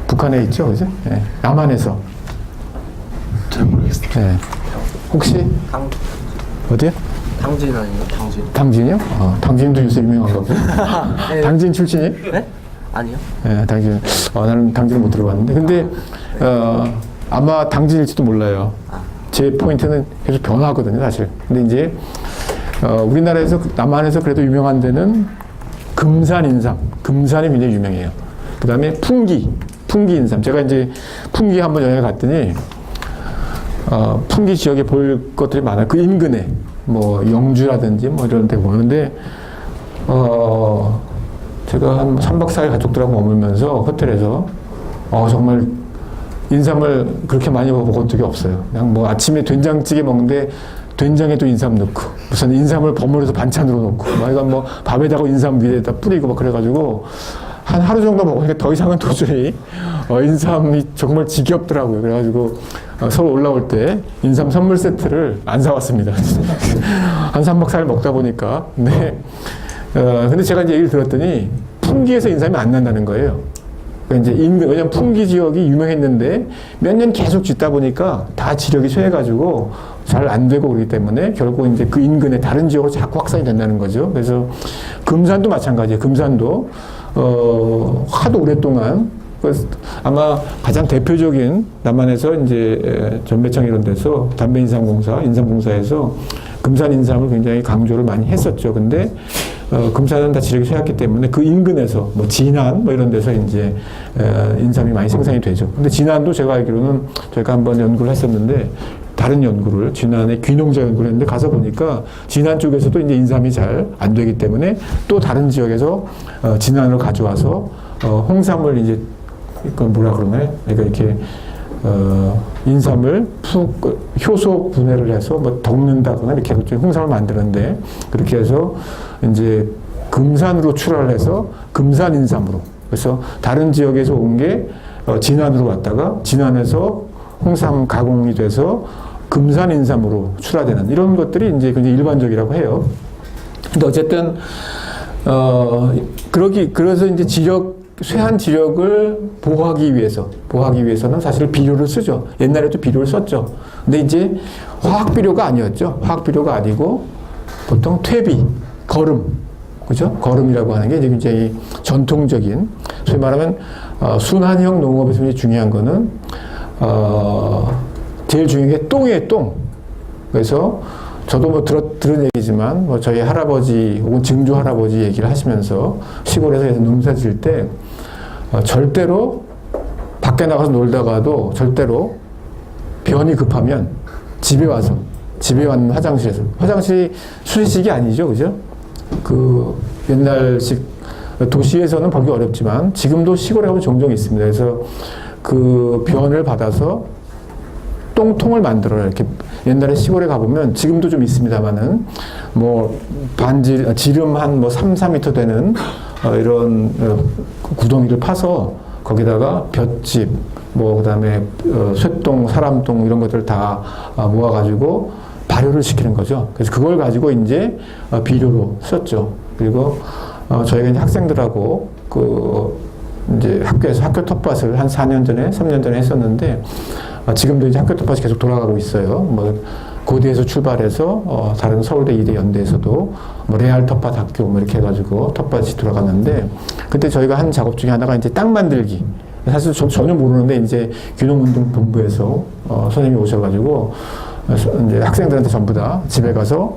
북한에 있죠. 그죠? 네. 남한에서. 잘 모르겠어요. 네. 혹시? 어디요? 당진 아니에요? 당진. 당진이요? 당진도 요새 유명한가 보요. 네. 당진 출신이? 네? 아니요. 네, 당진. 나는 당진을 못 들어봤는데. 근데, 아마 당진일지도 몰라요. 제 포인트는 계속 변화하거든요, 사실. 근데 이제, 우리나라에서, 남한에서 그래도 유명한 데는 금산인삼. 금산이 굉장히 유명해요. 그 다음에 풍기인삼. 제가 이제 풍기 한번 여행을 갔더니, 풍기 지역에 볼 것들이 많아요. 그 인근에. 뭐, 영주라든지 뭐 이런 데 보는데, 제가 한 3박 4일 가족들하고 머물면서 호텔에서, 정말 인삼을 그렇게 많이 먹어본 적이 없어요. 그냥 뭐 아침에 된장찌개 먹는데 된장에도 인삼 넣고, 무슨 인삼을 버무려서 반찬으로 넣고, 막 이건 뭐 밥에다가 인삼 위에다 뿌리고 막 그래가지고, 한 하루 정도 먹으니까 더 이상은 도저히 인삼이 정말 지겹더라고요. 그래가지고 서울 올라올 때 인삼 선물 세트를 안 사왔습니다. 한 3박 4일 먹다 보니까. 근데 제가 이제 얘기를 들었더니 풍기에서 인삼이 안 난다는 거예요. 그러니까 이제 왜냐면 풍기 지역이 유명했는데 몇 년 계속 짓다 보니까 다 지력이 쇠해가지고 잘 안 되고 그러기 때문에 결국 이제 그 인근에 다른 지역으로 자꾸 확산이 된다는 거죠. 그래서 금산도 마찬가지예요. 금산도 하도 오랫동안 아마 가장 대표적인 남한에서 이제 전매청 이런 데서 인삼공사에서 금산 인삼을 굉장히 강조를 많이 했었죠. 근데 금산은 다 지력이 쇠했기 때문에 그 인근에서 뭐 진안 뭐 이런 데서 이제 인삼이 많이 생산이 되죠. 근데 진안도 제가 알기로는 저희가 한번 연구를 했었는데 다른 연구를 진안의 귀농자 연구를 했는데 가서 보니까 진안 쪽에서도 이제 인삼이 잘 안 되기 때문에 또 다른 지역에서 진안을 가져와서 홍삼을 이제 이걸 뭐라 그러나요? 그러니까 이렇게 인삼을 푹 효소 분해를 해서 뭐 덮는다거나 이렇게 홍삼을 만드는데 그렇게 해서 이제 금산으로 출하를 해서 금산 인삼으로 그래서 다른 지역에서 온 게 진안으로 왔다가 진안에서 홍삼 가공이 돼서 금산 인삼으로 출하되는 이런 것들이 이제 굉장히 일반적이라고 해요. 근데 어쨌든 그래서 이제 쇠한 지력을 보호하기 위해서는 사실 비료를 쓰죠. 옛날에도 비료를 썼죠. 근데 이제 화학 비료가 아니었죠. 화학 비료가 아니고 보통 퇴비, 거름, 그죠? 거름이라고 하는 게 이제 굉장히 전통적인, 소위 말하면 순환형 농업에서 굉장히 중요한 거는 제일 중요한 게 똥이에요, 똥. 그래서 저도 뭐 들은 얘기지만 뭐 저희 할아버지 혹은 증조 할아버지 얘기를 하시면서 시골에서 농사 지을 때 절대로 밖에 나가서 놀다가도 절대로 변이 급하면 집에 왔는 화장실에서 화장실이 수리식이 아니죠, 그죠? 그 옛날식 도시에서는 보기 어렵지만 지금도 시골에 가면 종종 있습니다. 그래서 그 변을 받아서 똥통을 만들어요. 이렇게 옛날에 시골에 가보면 지금도 좀 있습니다만은 뭐 지름 한 뭐 3, 4m 되는 이런 구덩이를 파서 거기다가 볏짚 뭐 그다음에 쇠똥, 사람똥 이런 것들 다 모아가지고 발효를 시키는 거죠. 그래서 그걸 가지고 이제 비료로 썼죠. 그리고 저희가 이제 학생들하고 이제 학교에서 학교 텃밭을 한 4년 전에, 3년 전에 했었는데 지금도 이제 학교 텃밭이 계속 돌아가고 있어요. 뭐 고대에서 출발해서 다른 서울대, 이대, 연대에서도 뭐 레알 텃밭 학교 뭐 이렇게 해가지고 텃밭이 돌아갔는데 그때 저희가 한 작업 중에 하나가 이제 땅 만들기. 사실 전혀 모르는데 이제 귀농운동본부에서 선생님이 오셔가지고 이제 학생들한테 전부 다 집에 가서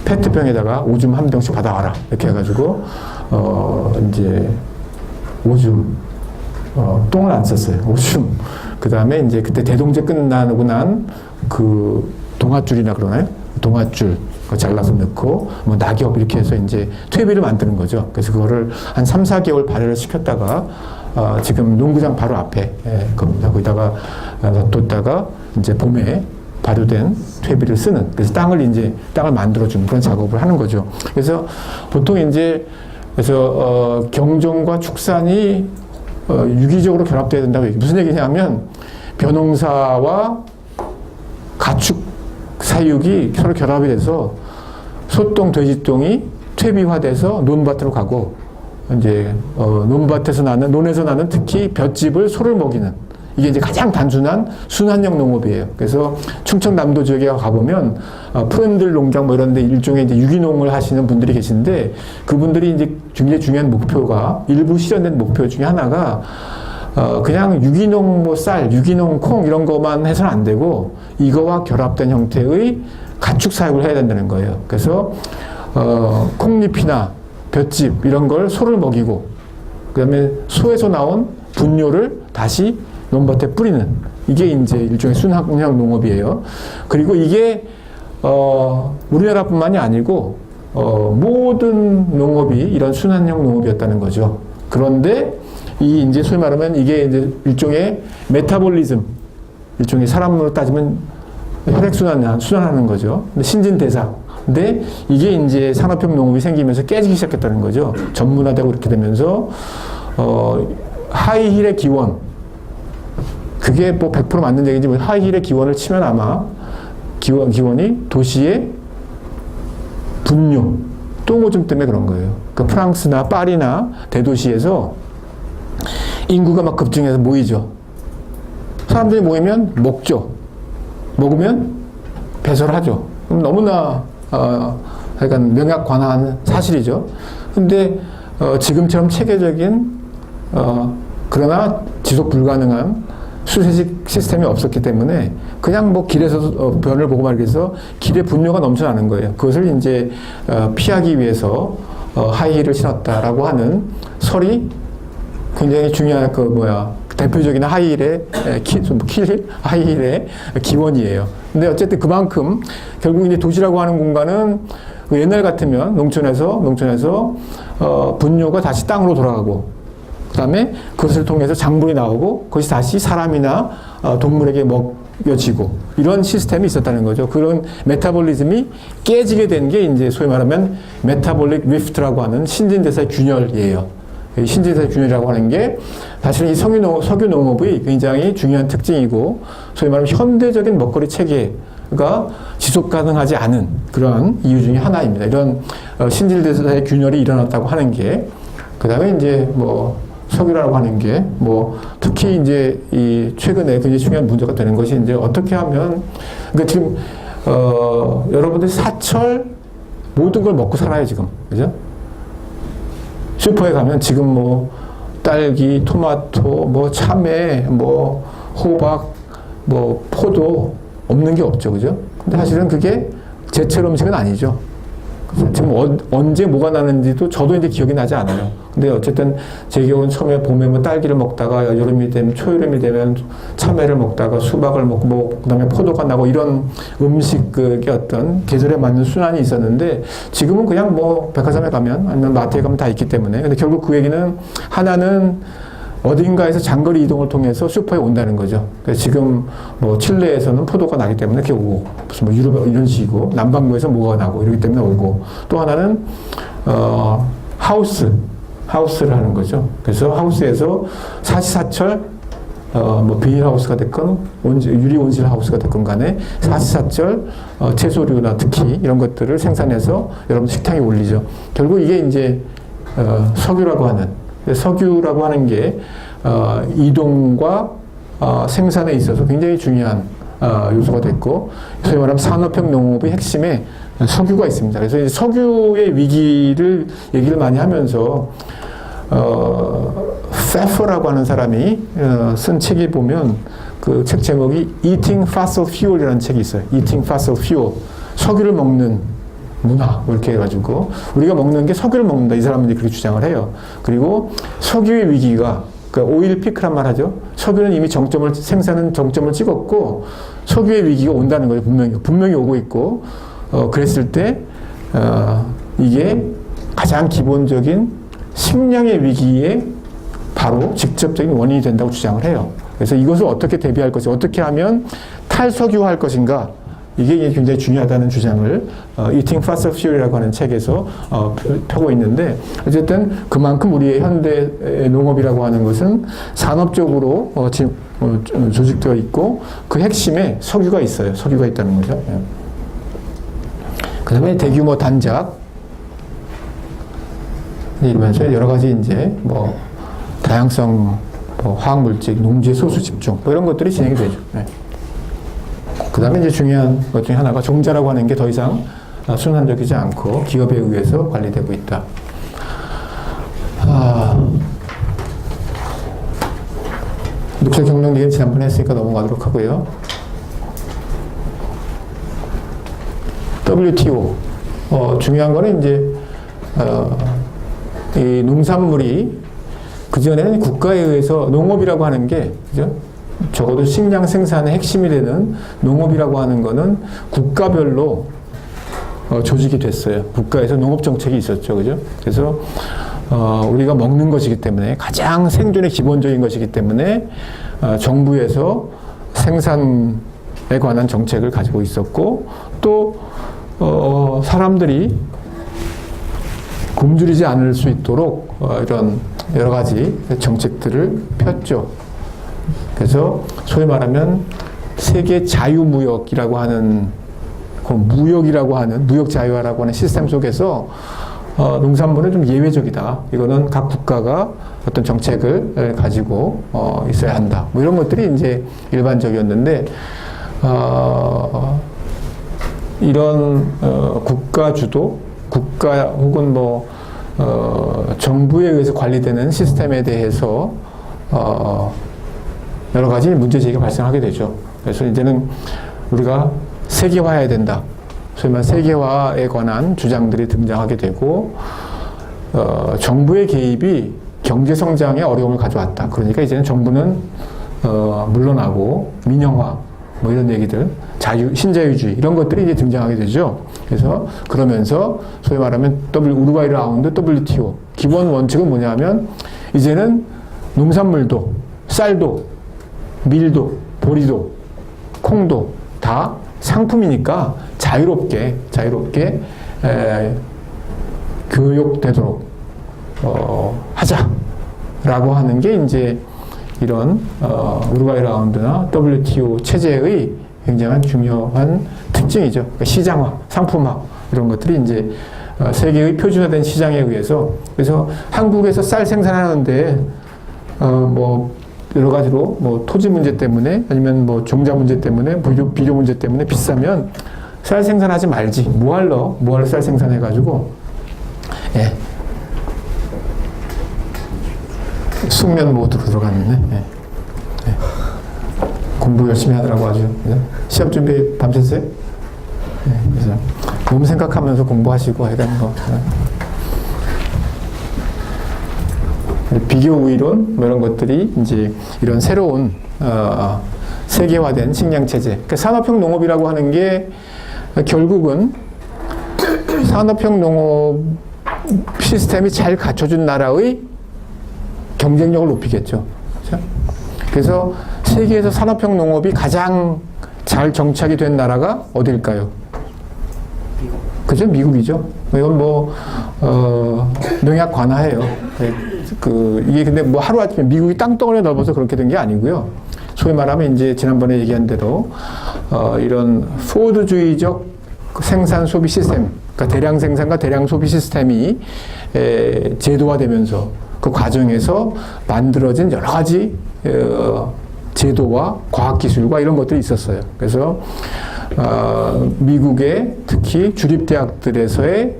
페트병에다가 오줌 한 병씩 받아와라 이렇게 해가지고 이제 오줌 똥을 안 썼어요. 오줌. 그 다음에 이제 그때 대동제 끝나고 난 그 동아줄이나 그러나요? 동아줄 잘라서 넣고 뭐 낙엽 이렇게 해서 이제 퇴비를 만드는 거죠. 그래서 그거를 한 3, 4개월 발효를 시켰다가 지금 농구장 바로 앞에 겁니다. 거기다가 뒀다가 이제 봄에 발효된 퇴비를 쓰는 그래서 땅을 만들어주는 그런 작업을 하는 거죠. 그래서 보통 이제 그래서 경종과 축산이 유기적으로 결합돼야 된다고 얘기. 무슨 얘기냐면 벼농사와 가축 사육이 서로 결합이 돼서 소똥, 돼지똥이 퇴비화돼서 논밭으로 가고 이제 논에서 나는 특히 볏짚을 소를 먹이는 이게 이제 가장 단순한 순환형 농업이에요. 그래서 충청남도 지역에 가보면 푸른들 농장 뭐 이런 데 일종의 이제 유기농을 하시는 분들이 계신데 그분들이 이제 굉장히 중요한 목표가 일부 실현된 목표 중에 하나가 그냥 유기농 뭐 쌀, 유기농 콩 이런 것만 해서는 안 되고 이거와 결합된 형태의 가축 사육을 해야 된다는 거예요. 그래서 콩잎이나 볏짚 이런 걸 소를 먹이고 그다음에 소에서 나온 분뇨를 다시 논밭에 뿌리는 이게 이제 일종의 순환형 농업이에요. 그리고 이게 우리나라뿐만이 아니고 모든 농업이 이런 순환형 농업이었다는 거죠. 그런데 이 이제 소위 말하면 이게 이제 일종의 메타볼리즘, 일종의 사람으로 따지면 혈액순환하는 거죠. 근데 신진대사. 근데 이게 이제 산업형 농업이 생기면서 깨지기 시작했다는 거죠. 전문화되고 이렇게 되면서 하이힐의 기원. 그게 뭐 100% 맞는 얘기인지 하이힐의 기원을 치면 아마 기원이 도시의 분뇨, 똥오줌 때문에 그런 거예요. 그 프랑스나 파리나 대도시에서 인구가 막 급증해서 모이죠. 사람들이 모이면 먹죠. 먹으면 배설하죠. 그럼 너무나 약간 명약관화한 사실이죠. 근데 지금처럼 체계적인 그러나 지속 불가능한 수세식 시스템이 없었기 때문에 그냥 뭐 길에서 변을 보고 말해서 길에 분뇨가 넘쳐나는 거예요. 그것을 이제 피하기 위해서 하이힐을 신었다라고 하는 설이 굉장히 중요한 대표적인 하이힐의 하이힐의 기원이에요. 근데 어쨌든 그만큼 결국 이제 도시라고 하는 공간은 옛날 같으면 농촌에서 분뇨가 다시 땅으로 돌아가고 그다음에 그것을 통해서 장분이 나오고 그것이 다시 사람이나 동물에게 먹여지고 이런 시스템이 있었다는 거죠. 그런 메타볼리즘이 깨지게 된 게 이제 소위 말하면 메타볼릭 리프트라고 하는 신진대사 균열이에요. 이 신진대사 균열이라고 하는 게 사실은 이 석유 농업의 굉장히 중요한 특징이고 소위 말하면 현대적인 먹거리 체계가 지속 가능하지 않은 그러한 이유 중에 하나입니다. 이런 신진대사의 균열이 일어났다고 하는 게 그다음에 이제 뭐 석유라고 하는 게 뭐 특히 이제 이 최근에 굉장히 중요한 문제가 되는 것이 이제 어떻게 하면 그러니까 지금 여러분들이 사철 모든 걸 먹고 살아요 지금 그죠? 슈퍼에 가면 지금 뭐 딸기, 토마토, 뭐 참외, 뭐 호박, 뭐 포도 없는 게 없죠 그죠? 근데 사실은 그게 제철 음식은 아니죠. 지금 언제 뭐가 나는지도 저도 이제 기억이 나지 않아요. 근데 어쨌든 제 기억은 처음에 봄에 뭐 딸기를 먹다가 여름이 되면 초여름이 되면 참외를 먹다가 수박을 먹고 뭐 그다음에 포도가 나고 이런 음식의 어떤 계절에 맞는 순환이 있었는데 지금은 그냥 뭐 백화점에 가면 아니면 마트에 가면 다 있기 때문에 근데 결국 그 얘기는 하나는 어딘가에서 장거리 이동을 통해서 슈퍼에 온다는 거죠. 그래서 지금 뭐 칠레에서는 포도가 나기 때문에 이렇게 오고 무슨 뭐 유럽 이런 식이고 남반구에서 뭐가 나고 이러기 때문에 오고 또 하나는 하우스를 하는 거죠. 그래서 하우스에서 사시사철 뭐 비닐하우스가 됐건 유리 온실 하우스가 됐건 간에 사시사철 채소류나 특히 이런 것들을 생산해서 여러분 식탁에 올리죠. 결국 이게 이제 석유라고 하는 게 이동과 생산에 있어서 굉장히 중요한 요소가 됐고 소위 말하면 산업형 농업의 핵심에 석유가 있습니다. 그래서 이제 석유의 위기를 얘기를 많이 하면서 페퍼라고 하는 사람이 쓴 책에 보면 그 책 제목이 Eating Fossil Fuel이라는 책이 있어요. Eating Fossil Fuel. 석유를 먹는 문화 이렇게 해가지고 우리가 먹는 게 석유를 먹는다 이 사람들이 그렇게 주장을 해요. 그리고 석유의 위기가 그러니까 오일 피크란 말 하죠. 석유는 이미 생산은 정점을 찍었고 석유의 위기가 온다는 거예요. 분명히 오고 있고 그랬을 때 이게 가장 기본적인 식량의 위기에 바로 직접적인 원인이 된다고 주장을 해요. 그래서 이것을 어떻게 대비할 것인가, 어떻게 하면 탈석유화할 것인가 이게 굉장히 중요하다는 주장을 Eating Fossil Fuel이라고 하는 책에서 펴고 있는데 어쨌든 그만큼 우리의 현대 농업이라고 하는 것은 산업적으로 조직되어 있고 그 핵심에 석유가 있어요. 석유가 있다는 거죠. 그 다음에 대규모 단작 이러면서 여러 가지 이제 뭐 다양성 화학물질, 농지의 소수 집중 뭐 이런 것들이 진행이 되죠. 그 다음에 이제 중요한 것 중에 하나가 종자라고 하는 게 더 이상 순환적이지 않고 기업에 의해서 관리되고 있다. 녹색 경영 얘기는 지난번에 했으니까 넘어가도록 하고요. WTO. 중요한 거는 이제, 이 농산물이 그전에는 국가에 의해서 농업이라고 하는 게, 그죠? 적어도 식량 생산의 핵심이 되는 농업이라고 하는 거는 국가별로 조직이 됐어요. 국가에서 농업 정책이 있었죠. 그죠? 그래서 우리가 먹는 것이기 때문에 가장 생존의 기본적인 것이기 때문에 정부에서 생산에 관한 정책을 가지고 있었고 또 사람들이 굶주리지 않을 수 있도록 이런 여러 가지 정책들을 폈죠. 그래서 소위 말하면 세계 자유무역이라고 하는 무역 자유화라고 하는 시스템 속에서 농산물은 좀 예외적이다. 이거는 각 국가가 어떤 정책을 가지고 있어야 한다. 뭐 이런 것들이 이제 일반적이었는데 이런 국가 주도, 국가 혹은 뭐 정부에 의해서 관리되는 시스템에 대해서 여러 가지 문제 제기가 발생하게 되죠. 그래서 이제는 우리가 세계화해야 된다. 소위 말해 세계화에 관한 주장들이 등장하게 되고 정부의 개입이 경제 성장에 어려움을 가져왔다. 그러니까 이제는 정부는 물러나고 민영화 뭐 이런 얘기들, 신자유주의 이런 것들이 이제 등장하게 되죠. 그래서 그러면서 소위 말하면 우루과이 라운드 WTO 기본 원칙은 뭐냐면 이제는 농산물도, 쌀도, 밀도, 보리도, 콩도 다 상품이니까 자유롭게 교육되도록 하자라고 하는 게 이제 이런 우루과이 라운드나 WTO 체제의 굉장한 중요한 특징이죠. 그러니까 시장화, 상품화 이런 것들이 이제 세계의 표준화된 시장에 의해서 그래서 한국에서 쌀 생산하는데 뭐 여러 가지로 뭐 토지 문제 때문에 아니면 뭐 종자 문제 때문에 비료 문제 때문에 비싸면 쌀 생산하지 말지 뭐할러 쌀 생산해가지고 예. 숙면 모드로 들어갔네. 예. 예. 공부 열심히 하더라고 아주. 예. 시험 준비 밤샜어요? 예. 그래서 몸 생각하면서 공부하시고 하여간 뭐. 예. 비교 이론 뭐 이런 것들이 이제 이런 새로운 세계화된 식량 체제. 그러니까 산업형 농업이라고 하는 게 결국은 산업형 농업 시스템이 잘 갖춰준 나라의 경쟁력을 높이겠죠. 그렇죠? 그래서 세계에서 산업형 농업이 가장 잘 정착이 된 나라가 어딜까요? 그죠? 미국이죠. 이건 뭐 농약 관하예요. 이게 근데 뭐 하루아침에 미국이 땅덩어리 넓어서 그렇게 된 게 아니고요. 소위 말하면 이제 지난번에 얘기한 대로 이런 포드주의적 생산 소비 시스템, 그러니까 대량 생산과 대량 소비 시스템이 제도화되면서 그 과정에서 만들어진 여러 가지 제도와 과학기술과 이런 것들이 있었어요. 그래서 미국의 특히 주립대학들에서의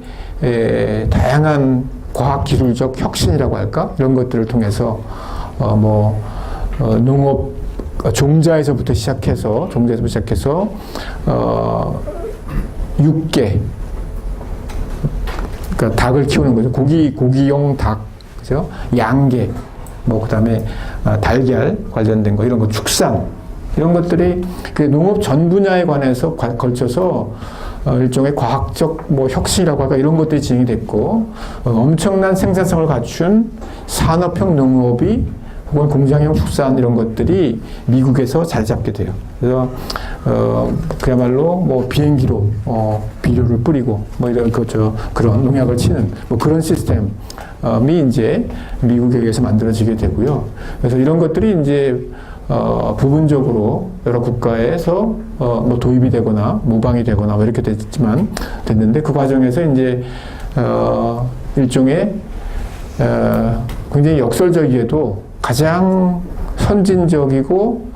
다양한 과학기술적 혁신이라고 할까? 이런 것들을 통해서 농업 종자에서부터 시작해서 육계, 그러니까 닭을 키우는 거죠. 고기용 닭, 그죠? 양계, 그 다음에 달걀 관련된 거, 이런 거, 축산, 이런 것들이 그 농업 전 분야에 관해서 걸쳐서 일종의 과학적 혁신이라고 할까, 이런 것들이 진행이 됐고, 엄청난 생산성을 갖춘 산업형 농업이 혹은 공장형 축산 이런 것들이 미국에서 자리 잡게 돼요. 그래서 그야말로 비행기로 비료를 뿌리고 이런 그런 농약을 치는 그런 시스템이 이제 미국에 의해서 만들어지게 되고요. 그래서 이런 것들이 이제 부분적으로 여러 국가에서 도입이 되거나 모방이 되거나 이렇게 됐는데 그 과정에서 이제 일종의 굉장히 역설적이게도 가장 선진적이고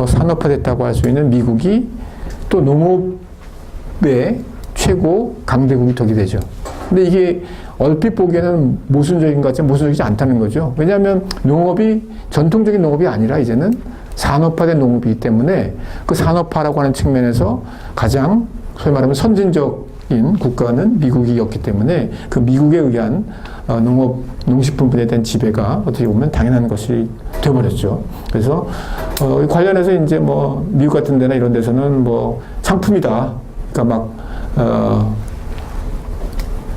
산업화됐다고 할 수 있는 미국이 또 농업의 최고 강대국이 되게 되죠. 근데 이게 얼핏 보기에는 모순적인 것 같지만 모순적이지 않다는 거죠. 왜냐하면 농업이 전통적인 농업이 아니라 이제는 산업화된 농업이기 때문에 그 산업화라고 하는 측면에서 가장 소위 말하면 선진적인 국가는 미국이었기 때문에 그 미국에 의한 농식품분에 대한 지배가 어떻게 보면 당연한 것이 되어버렸죠. 그래서 관련해서 이제 미국 같은 데나 이런 데서는 상품이다. 그러니까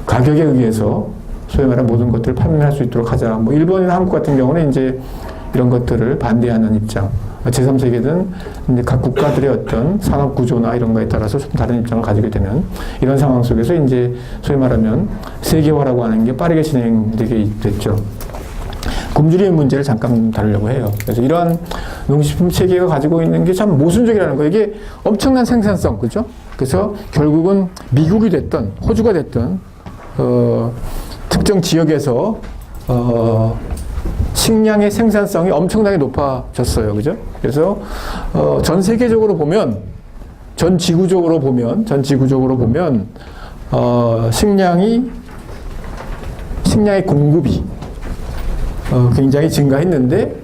가격에 의해서 소위 말하는 모든 것들을 판매할 수 있도록 하자. 일본이나 한국 같은 경우는 이제 이런 것들을 반대하는 입장. 제3세계든 이제 각 국가들의 어떤 산업 구조나 이런 거에 따라서 좀 다른 입장을 가지게 되는 이런 상황 속에서 이제 소위 말하면 세계화라고 하는 게 빠르게 진행되게 됐죠. 굶주림의 문제를 잠깐 다루려고 해요. 그래서 이런 농식품 체계가 가지고 있는 게 참 모순적이라는 거예요. 이게 엄청난 생산성, 그죠? 그래서 결국은 미국이 됐든 호주가 됐든 특정 지역에서 식량의 생산성이 엄청나게 높아졌어요. 그죠? 그래서 전 세계적으로 보면 전 지구적으로 보면 식량의 공급이 굉장히 증가했는데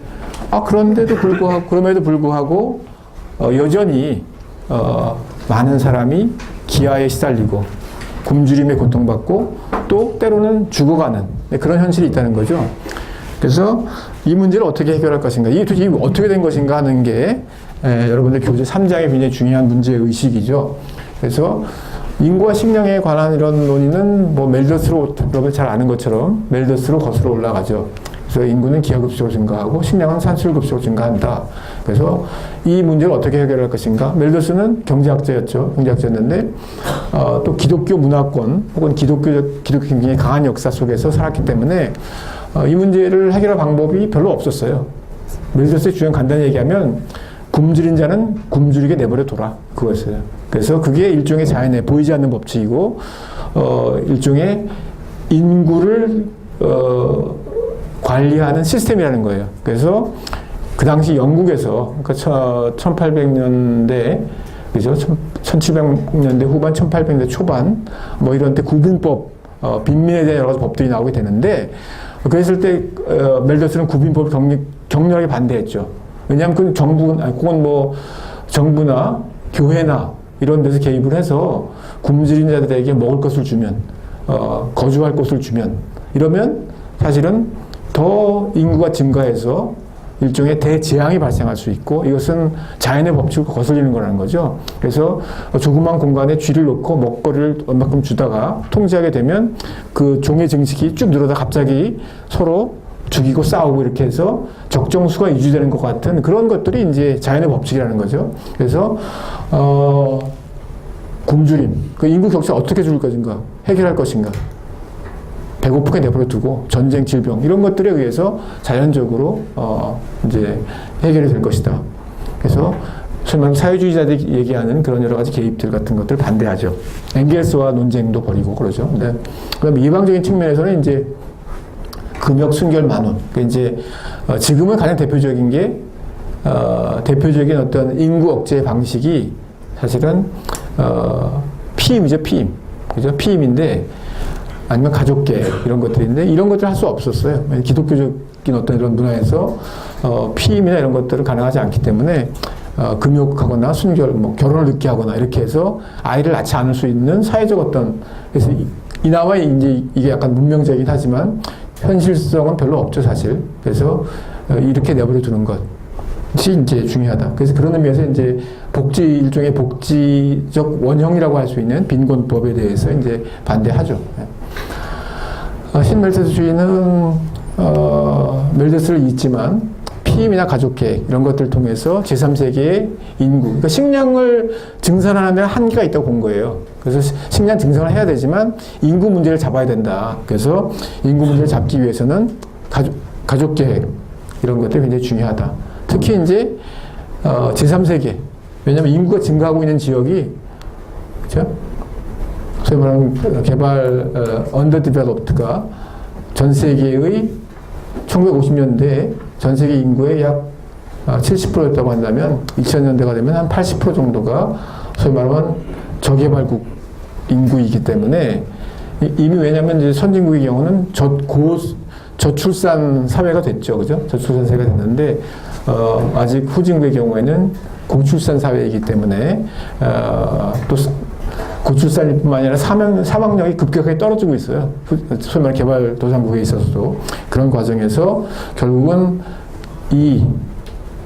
그럼에도 불구하고 여전히 많은 사람이 기아에 시달리고 굶주림에 고통받고 또 때로는 죽어가는 그런 현실이 있다는 거죠. 그래서 이 문제를 어떻게 해결할 것인가, 이게 도대체 어떻게 된 것인가 하는 게 여러분들 교재 3장의 굉장히 중요한 문제의식이죠. 그래서 인구와 식량에 관한 이런 논의는 멜더스로 여러분 잘 아는 것처럼 멜더스로 거슬러 올라가죠. 그래서 인구는 기하급수적으로 증가하고 식량은 산술급수적으로 증가한다. 그래서 이 문제를 어떻게 해결할 것인가? 멜더스는 경제학자였죠. 경제학자였는데 또 기독교 문화권 혹은 기독교 굉장히 강한 역사 속에서 살았기 때문에 이 문제를 해결할 방법이 별로 없었어요. 멜더스의 주장 간단히 얘기하면 굶주린 자는 굶주리게 내버려 둬라. 그거였어요. 그래서 그게 일종의 자연의 보이지 않는 법칙이고 일종의 인구를 관리하는 시스템이라는 거예요. 그래서 그 당시 영국에서 그러니까 1800년대 그죠? 1700년대 후반, 1800년대 초반 뭐 이런 때 구빈법, 빈민에 대한 여러 가지 법들이 나오게 되는데 그랬을 때 멜더스는 구빈법을 격렬하게 반대했죠. 왜냐하면 그 그건 뭐 정부나 교회나 이런 데서 개입을 해서 굶주린 자들에게 먹을 것을 주면 거주할 곳을 주면 이러면 사실은 더 인구가 증가해서 일종의 대재앙이 발생할 수 있고 이것은 자연의 법칙을 거슬리는 거라는 거죠. 그래서 조그만 공간에 쥐를 놓고 먹거리를 얼마큼 주다가 통제하게 되면 그 종의 증식이 쭉 늘어다 갑자기 서로 죽이고 싸우고 이렇게 해서 적정수가 유지되는 것 같은 그런 것들이 이제 자연의 법칙이라는 거죠. 그래서 굶주림, 그 인구 격차 어떻게 줄 것인가, 해결할 것인가, 배고프게 내버려 두고 전쟁, 질병 이런 것들에 의해서 자연적으로 이제 해결이 될 것이다. 그래서 소위 말하면 사회주의자들이 얘기하는 그런 여러 가지 개입들 같은 것들을 반대하죠. 엥겔스와 논쟁도 벌이고 그러죠. 근데 그다음에 이방적인 측면에서는 이제 금역, 순결, 만원. 그러니까 이제 지금은 가장 대표적인 게 대표적인 어떤 인구 억제 방식이 사실은 피임이죠, 피임. 그죠? 피임인데 아니면 가족계 이런 것들인데 이런 것들 할 수 없었어요. 기독교적인 어떤 이런 문화에서 피임이나 이런 것들은 가능하지 않기 때문에 금욕하거나 순결, 뭐 결혼을 늦게 하거나 이렇게 해서 아이를 낳지 않을 수 있는 사회적 어떤 그래서 이나마 이제 이게 약간 문명적이긴 하지만 현실성은 별로 없죠, 사실. 그래서 이렇게 내버려 두는 것이 이제 중요하다. 그래서 그런 의미에서 이제 일종의 복지적 원형이라고 할 수 있는 빈곤법에 대해서 이제 반대하죠. 신멜더스주의는 멜더스를 잇지만 피임이나 가족계획 이런 것들을 통해서 제3세계의 인구, 그러니까 식량을 증산하는 데는 한계가 있다고 본 거예요. 그래서 식량 증산을 해야 되지만 인구 문제를 잡아야 된다. 그래서 인구 문제를 잡기 위해서는 가족계획 이런 것들이 굉장히 중요하다. 특히 이제 제3세계, 왜냐하면 인구가 증가하고 있는 지역이 그렇죠? 소위 말하는 개발 언더디벨롭드가 전 세계의 1950년대에 전 세계 인구의 약 70%였다고 한다면 2000년대가 되면 한 80% 정도가 소위 말하면 저개발국 인구이기 때문에 이미 왜냐하면 이제 선진국의 경우는 저출산 사회가 됐죠, 그죠? 저출산 사회가 됐는데 아직 후진국의 경우에는 고출산 사회이기 때문에 또 고출산뿐만 아니라 사망력이 급격하게 떨어지고 있어요. 소위 말해 개발도상국에 있어서도 그런 과정에서 결국은 이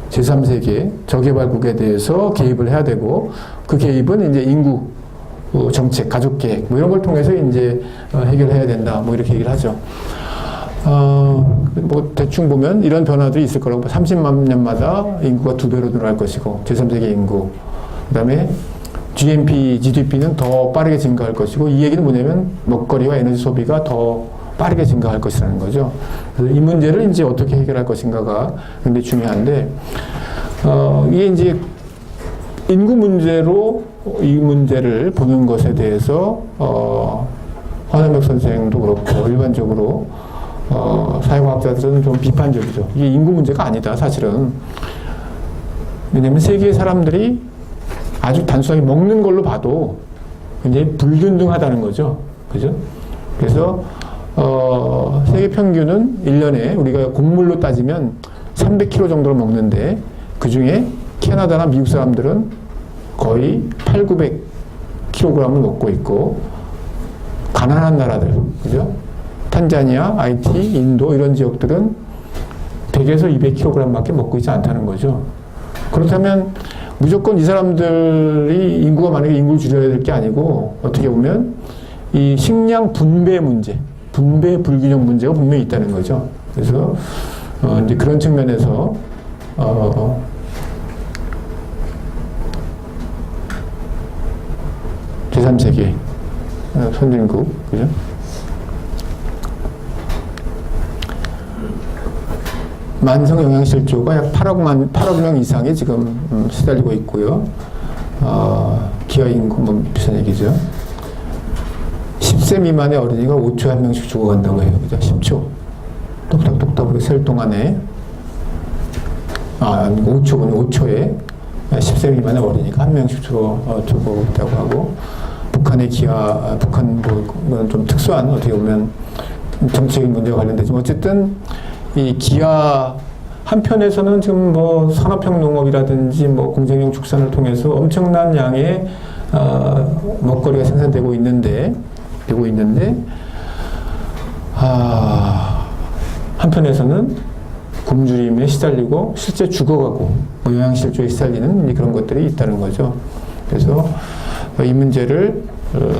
제3세계 저개발국에 대해서 개입을 해야 되고 그 개입은 이제 인구 정책, 가족계획 뭐 이런 걸 통해서 이제 해결해야 된다. 뭐 이렇게 얘기를 하죠. 뭐 대충 보면 이런 변화들이 있을 거라고 30만 년마다 인구가 2배로 늘어날 것이고 제3세계 인구 그다음에 GDP는 더 빠르게 증가할 것이고 이 얘기는 뭐냐면 먹거리와 에너지 소비가 더 빠르게 증가할 것이라는 거죠. 그래서 이 문제를 이제 어떻게 해결할 것인가가 굉장히 중요한데 이게 이제 인구 문제로 이 문제를 보는 것에 대해서 황현벽 선생도 그렇고 일반적으로 사회과학자들은 좀 비판적이죠. 이게 인구 문제가 아니다, 사실은. 왜냐면 세계의 사람들이 아주 단순하게 먹는 걸로 봐도 굉장히 불균등하다는 거죠. 그죠? 그래서, 세계 평균은 1년에 우리가 곡물로 따지면 300kg 정도를 먹는데 그 중에 캐나다나 미국 사람들은 거의 800-900kg을 먹고 있고 가난한 나라들, 그죠? 탄자니아, 하이티, 인도 이런 지역들은 100에서 200kg밖에 먹고 있지 않다는 거죠. 그렇다면 무조건 이 사람들이 인구가 만약에 인구를 줄여야 될 게 아니고 어떻게 보면 이 식량 분배 문제, 분배 불균형 문제가 분명히 있다는 거죠. 그래서 이제 그런 측면에서 제3세계 선진국, 그죠? 만성 영양실조가 약 8억 명 이상이 지금 시달리고 있고요. 기아 인구 뭐 비슷한 얘기죠. 10세 미만의 어린이가 5초에 한 명씩 죽어간다고 해요. 그죠? 10초. 똑딱똑딱 셀 동안에 5초군요. 5초에 10세 미만의 어린이가 한 명씩 죽어있다고 하고, 북한의 북한 뭐 좀 특수한 어떻게 보면 정치적인 문제와 관련되지만 어쨌든 이 기아 한편에서는 지금 뭐 산업형 농업이라든지 뭐 공정형 축산을 통해서 엄청난 양의 먹거리가 생산되고 있는데 한편에서는 굶주림에 시달리고 실제 죽어가고 뭐 영양실조에 시달리는 그런 것들이 있다는 거죠. 그래서 이 문제를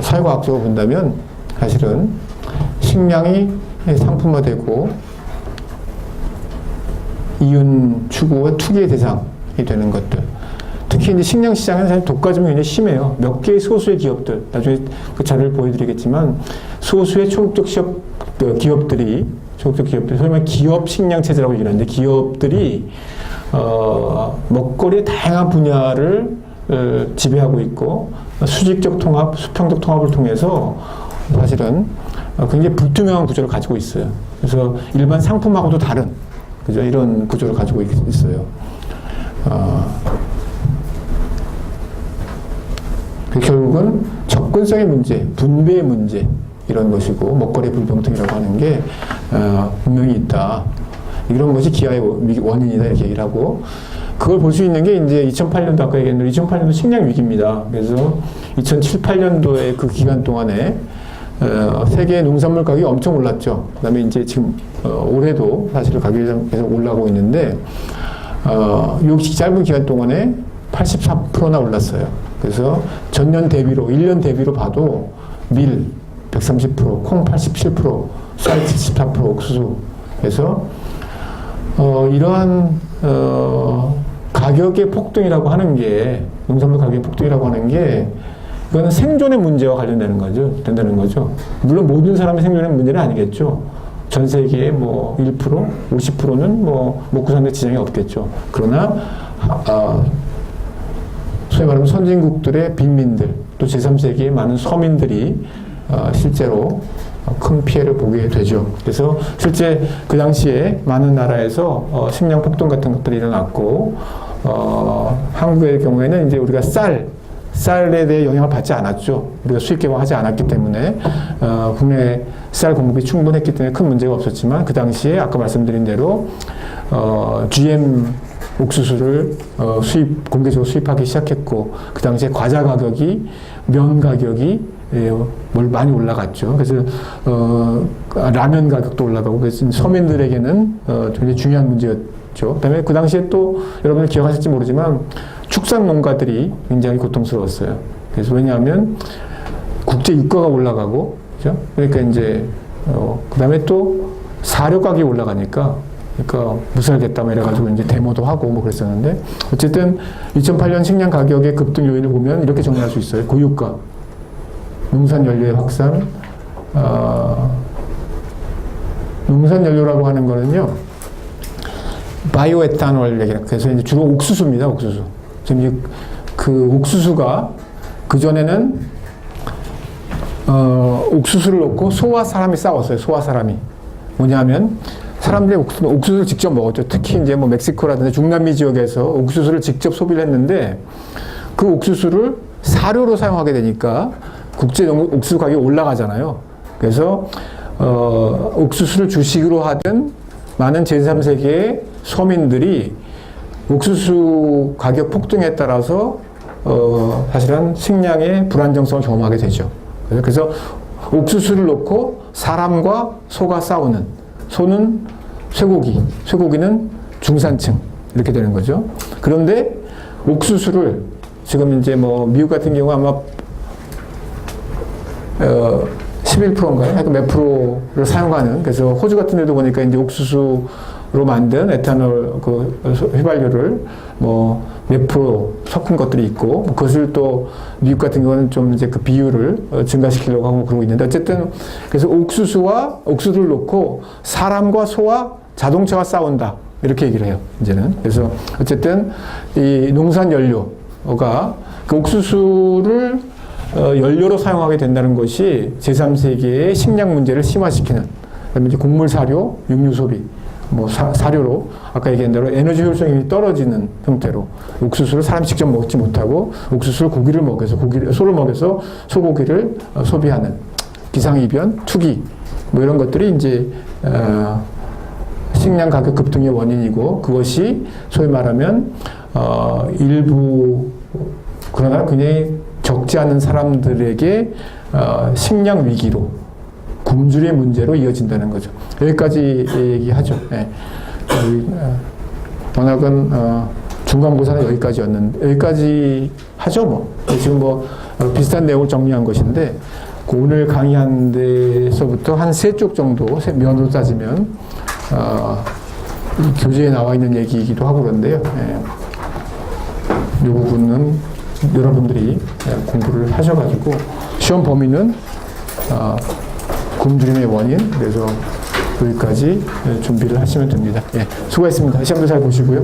사회과학적으로 본다면 사실은 식량이 상품화되고 이윤 추구와 투기의 대상이 되는 것들. 특히 이제 식량 시장은 사실 독과점이 굉장히 심해요. 몇 개의 소수의 기업들, 나중에 그 자료를 보여드리겠지만, 소수의 초국적 기업들이, 소위 말해 기업 식량 체제라고 얘기하는데, 기업들이 먹거리의 다양한 분야를 지배하고 있고, 수직적 통합, 수평적 통합을 통해서 사실은 굉장히 불투명한 구조를 가지고 있어요. 그래서 일반 상품하고도 다른, 그죠? 이런 구조를 가지고 있어요. 결국은 접근성의 문제, 분배의 문제, 이런 것이고, 먹거리 불평등이라고 하는 게, 분명히 있다. 이런 것이 기아의 원인이다. 이렇게 얘기를 하고, 그걸 볼 수 있는 게 이제 2008년도 아까 얘기했는데, 2008년도 식량 위기입니다. 그래서 2007, 8년도에 그 기간 동안에, 세계 농산물 가격이 엄청 올랐죠. 그 다음에 이제 지금, 올해도 사실 가격이 계속 올라가고 있는데, 이 짧은 기간 동안에 84%나 올랐어요. 그래서 전년 대비로, 1년 대비로 봐도 밀 130%, 콩 87%, 쌀 74%, 옥수수. 그래서, 이러한, 가격의 폭등이라고 하는 게, 농산물 가격의 폭등이라고 하는 게, 이거는 생존의 문제와 관련되는 거죠. 된다는 거죠. 물론 모든 사람의 생존의 문제는 아니겠죠. 전 세계의 뭐 1%, 50%는 뭐 먹고 사는 데 지장이 없겠죠. 그러나, 소위 말하면 선진국들의 빈민들, 또 제3세계의 많은 서민들이 실제로 큰 피해를 보게 되죠. 그래서 실제 그 당시에 많은 나라에서 식량 폭등 같은 것들이 일어났고, 한국의 경우에는 이제 우리가 쌀에 대해 영향을 받지 않았죠. 우리가 수입 개방하지 않았기 때문에 국내 쌀 공급이 충분했기 때문에 큰 문제가 없었지만, 그 당시에 아까 말씀드린 대로 GM 옥수수를 공개적으로 수입하기 시작했고, 그 당시에 과자 가격이, 면 가격이 많이 올라갔죠. 그래서 라면 가격도 올라가고, 그래서 서민들에게는 굉장히 중요한 문제였죠. 그다음에 그 당시에 또 여러분들 기억하실지 모르지만 축산 농가들이 굉장히 고통스러웠어요. 그래서 왜냐하면 국제 유가가 올라가고, 그죠? 그러니까 이제 그다음에 또 사료 가격이 올라가니까, 그러니까 못 살겠다 뭐 이래가지고 이제 데모도 하고 뭐 그랬었는데, 어쨌든 2008년 식량 가격의 급등 요인을 보면 이렇게 정리할 수 있어요. 고유가, 농산 연료의 확산, 농산 연료라고 하는 거는요, 바이오에탄올 얘기라. 그래서 이제 주로 옥수수입니다. 옥수수. 지금 그 옥수수가 그 전에는 옥수수를 넣고 소와 사람이 싸웠어요. 소와 사람이 뭐냐면, 사람들이 옥수수를 직접 먹었죠. 특히 이제 뭐 멕시코라든지 중남미 지역에서 옥수수를 직접 소비를 했는데, 그 옥수수를 사료로 사용하게 되니까 국제 옥수수 가격이 올라가잖아요. 그래서 옥수수를 주식으로 하던 많은 제3세계의 서민들이 옥수수 가격 폭등에 따라서 사실은 식량의 불안정성을 경험하게 되죠. 그래서 옥수수를 놓고 사람과 소가 싸우는, 소는 쇠고기, 쇠고기는 중산층, 이렇게 되는 거죠. 그런데 옥수수를 지금 이제 뭐 미국 같은 경우 아마 11%인가요? 하여튼 몇 프로를 사용하는, 그래서 호주 같은 데도 보니까 이제 옥수수로 만든 에탄올 그 휘발유를 뭐 몇 프로 섞은 것들이 있고, 뭐 그것을 또 미국 같은 경우는 좀 이제 그 비율을 증가시키려고 하고 그러고 있는데, 어쨌든 그래서 옥수수를 놓고 사람과 소와 자동차가 싸운다, 이렇게 얘기를 해요, 이제는. 그래서 어쨌든 이 농산 연료가 그 옥수수를 연료로 사용하게 된다는 것이 제3세계의 식량 문제를 심화시키는, 그다음에 이제 곡물 사료, 육류 소비, 뭐 사료로 아까 얘기한 대로 에너지 효율성이 떨어지는 형태로 옥수수를 사람이 직접 먹지 못하고 옥수수를 고기를 먹여서 소를 먹여서 소고기를 소비하는 기상이변, 투기 뭐 이런 것들이 이제 식량 가격 급등의 원인이고, 그것이 소위 말하면 일부 그러나 굉장히 적지 않은 사람들에게 식량 위기로, 굶주림의 문제로 이어진다는 거죠. 여기까지 얘기하죠. 예. 워낙은 중간고사는 여기까지 하죠. 뭐 지금 뭐 비슷한 내용을 정리한 것인데, 그 오늘 강의한 데서부터 한 3쪽 정도 면으로 따지면 이 교재에 나와 있는 얘기이기도 하고 그런데요. 이 부분은 여러분들이 공부를 하셔가지고 시험 범위는 굶주림의 원인, 그래서 여기까지 준비를 하시면 됩니다. 수고했습니다. 시험도 잘 보시고요.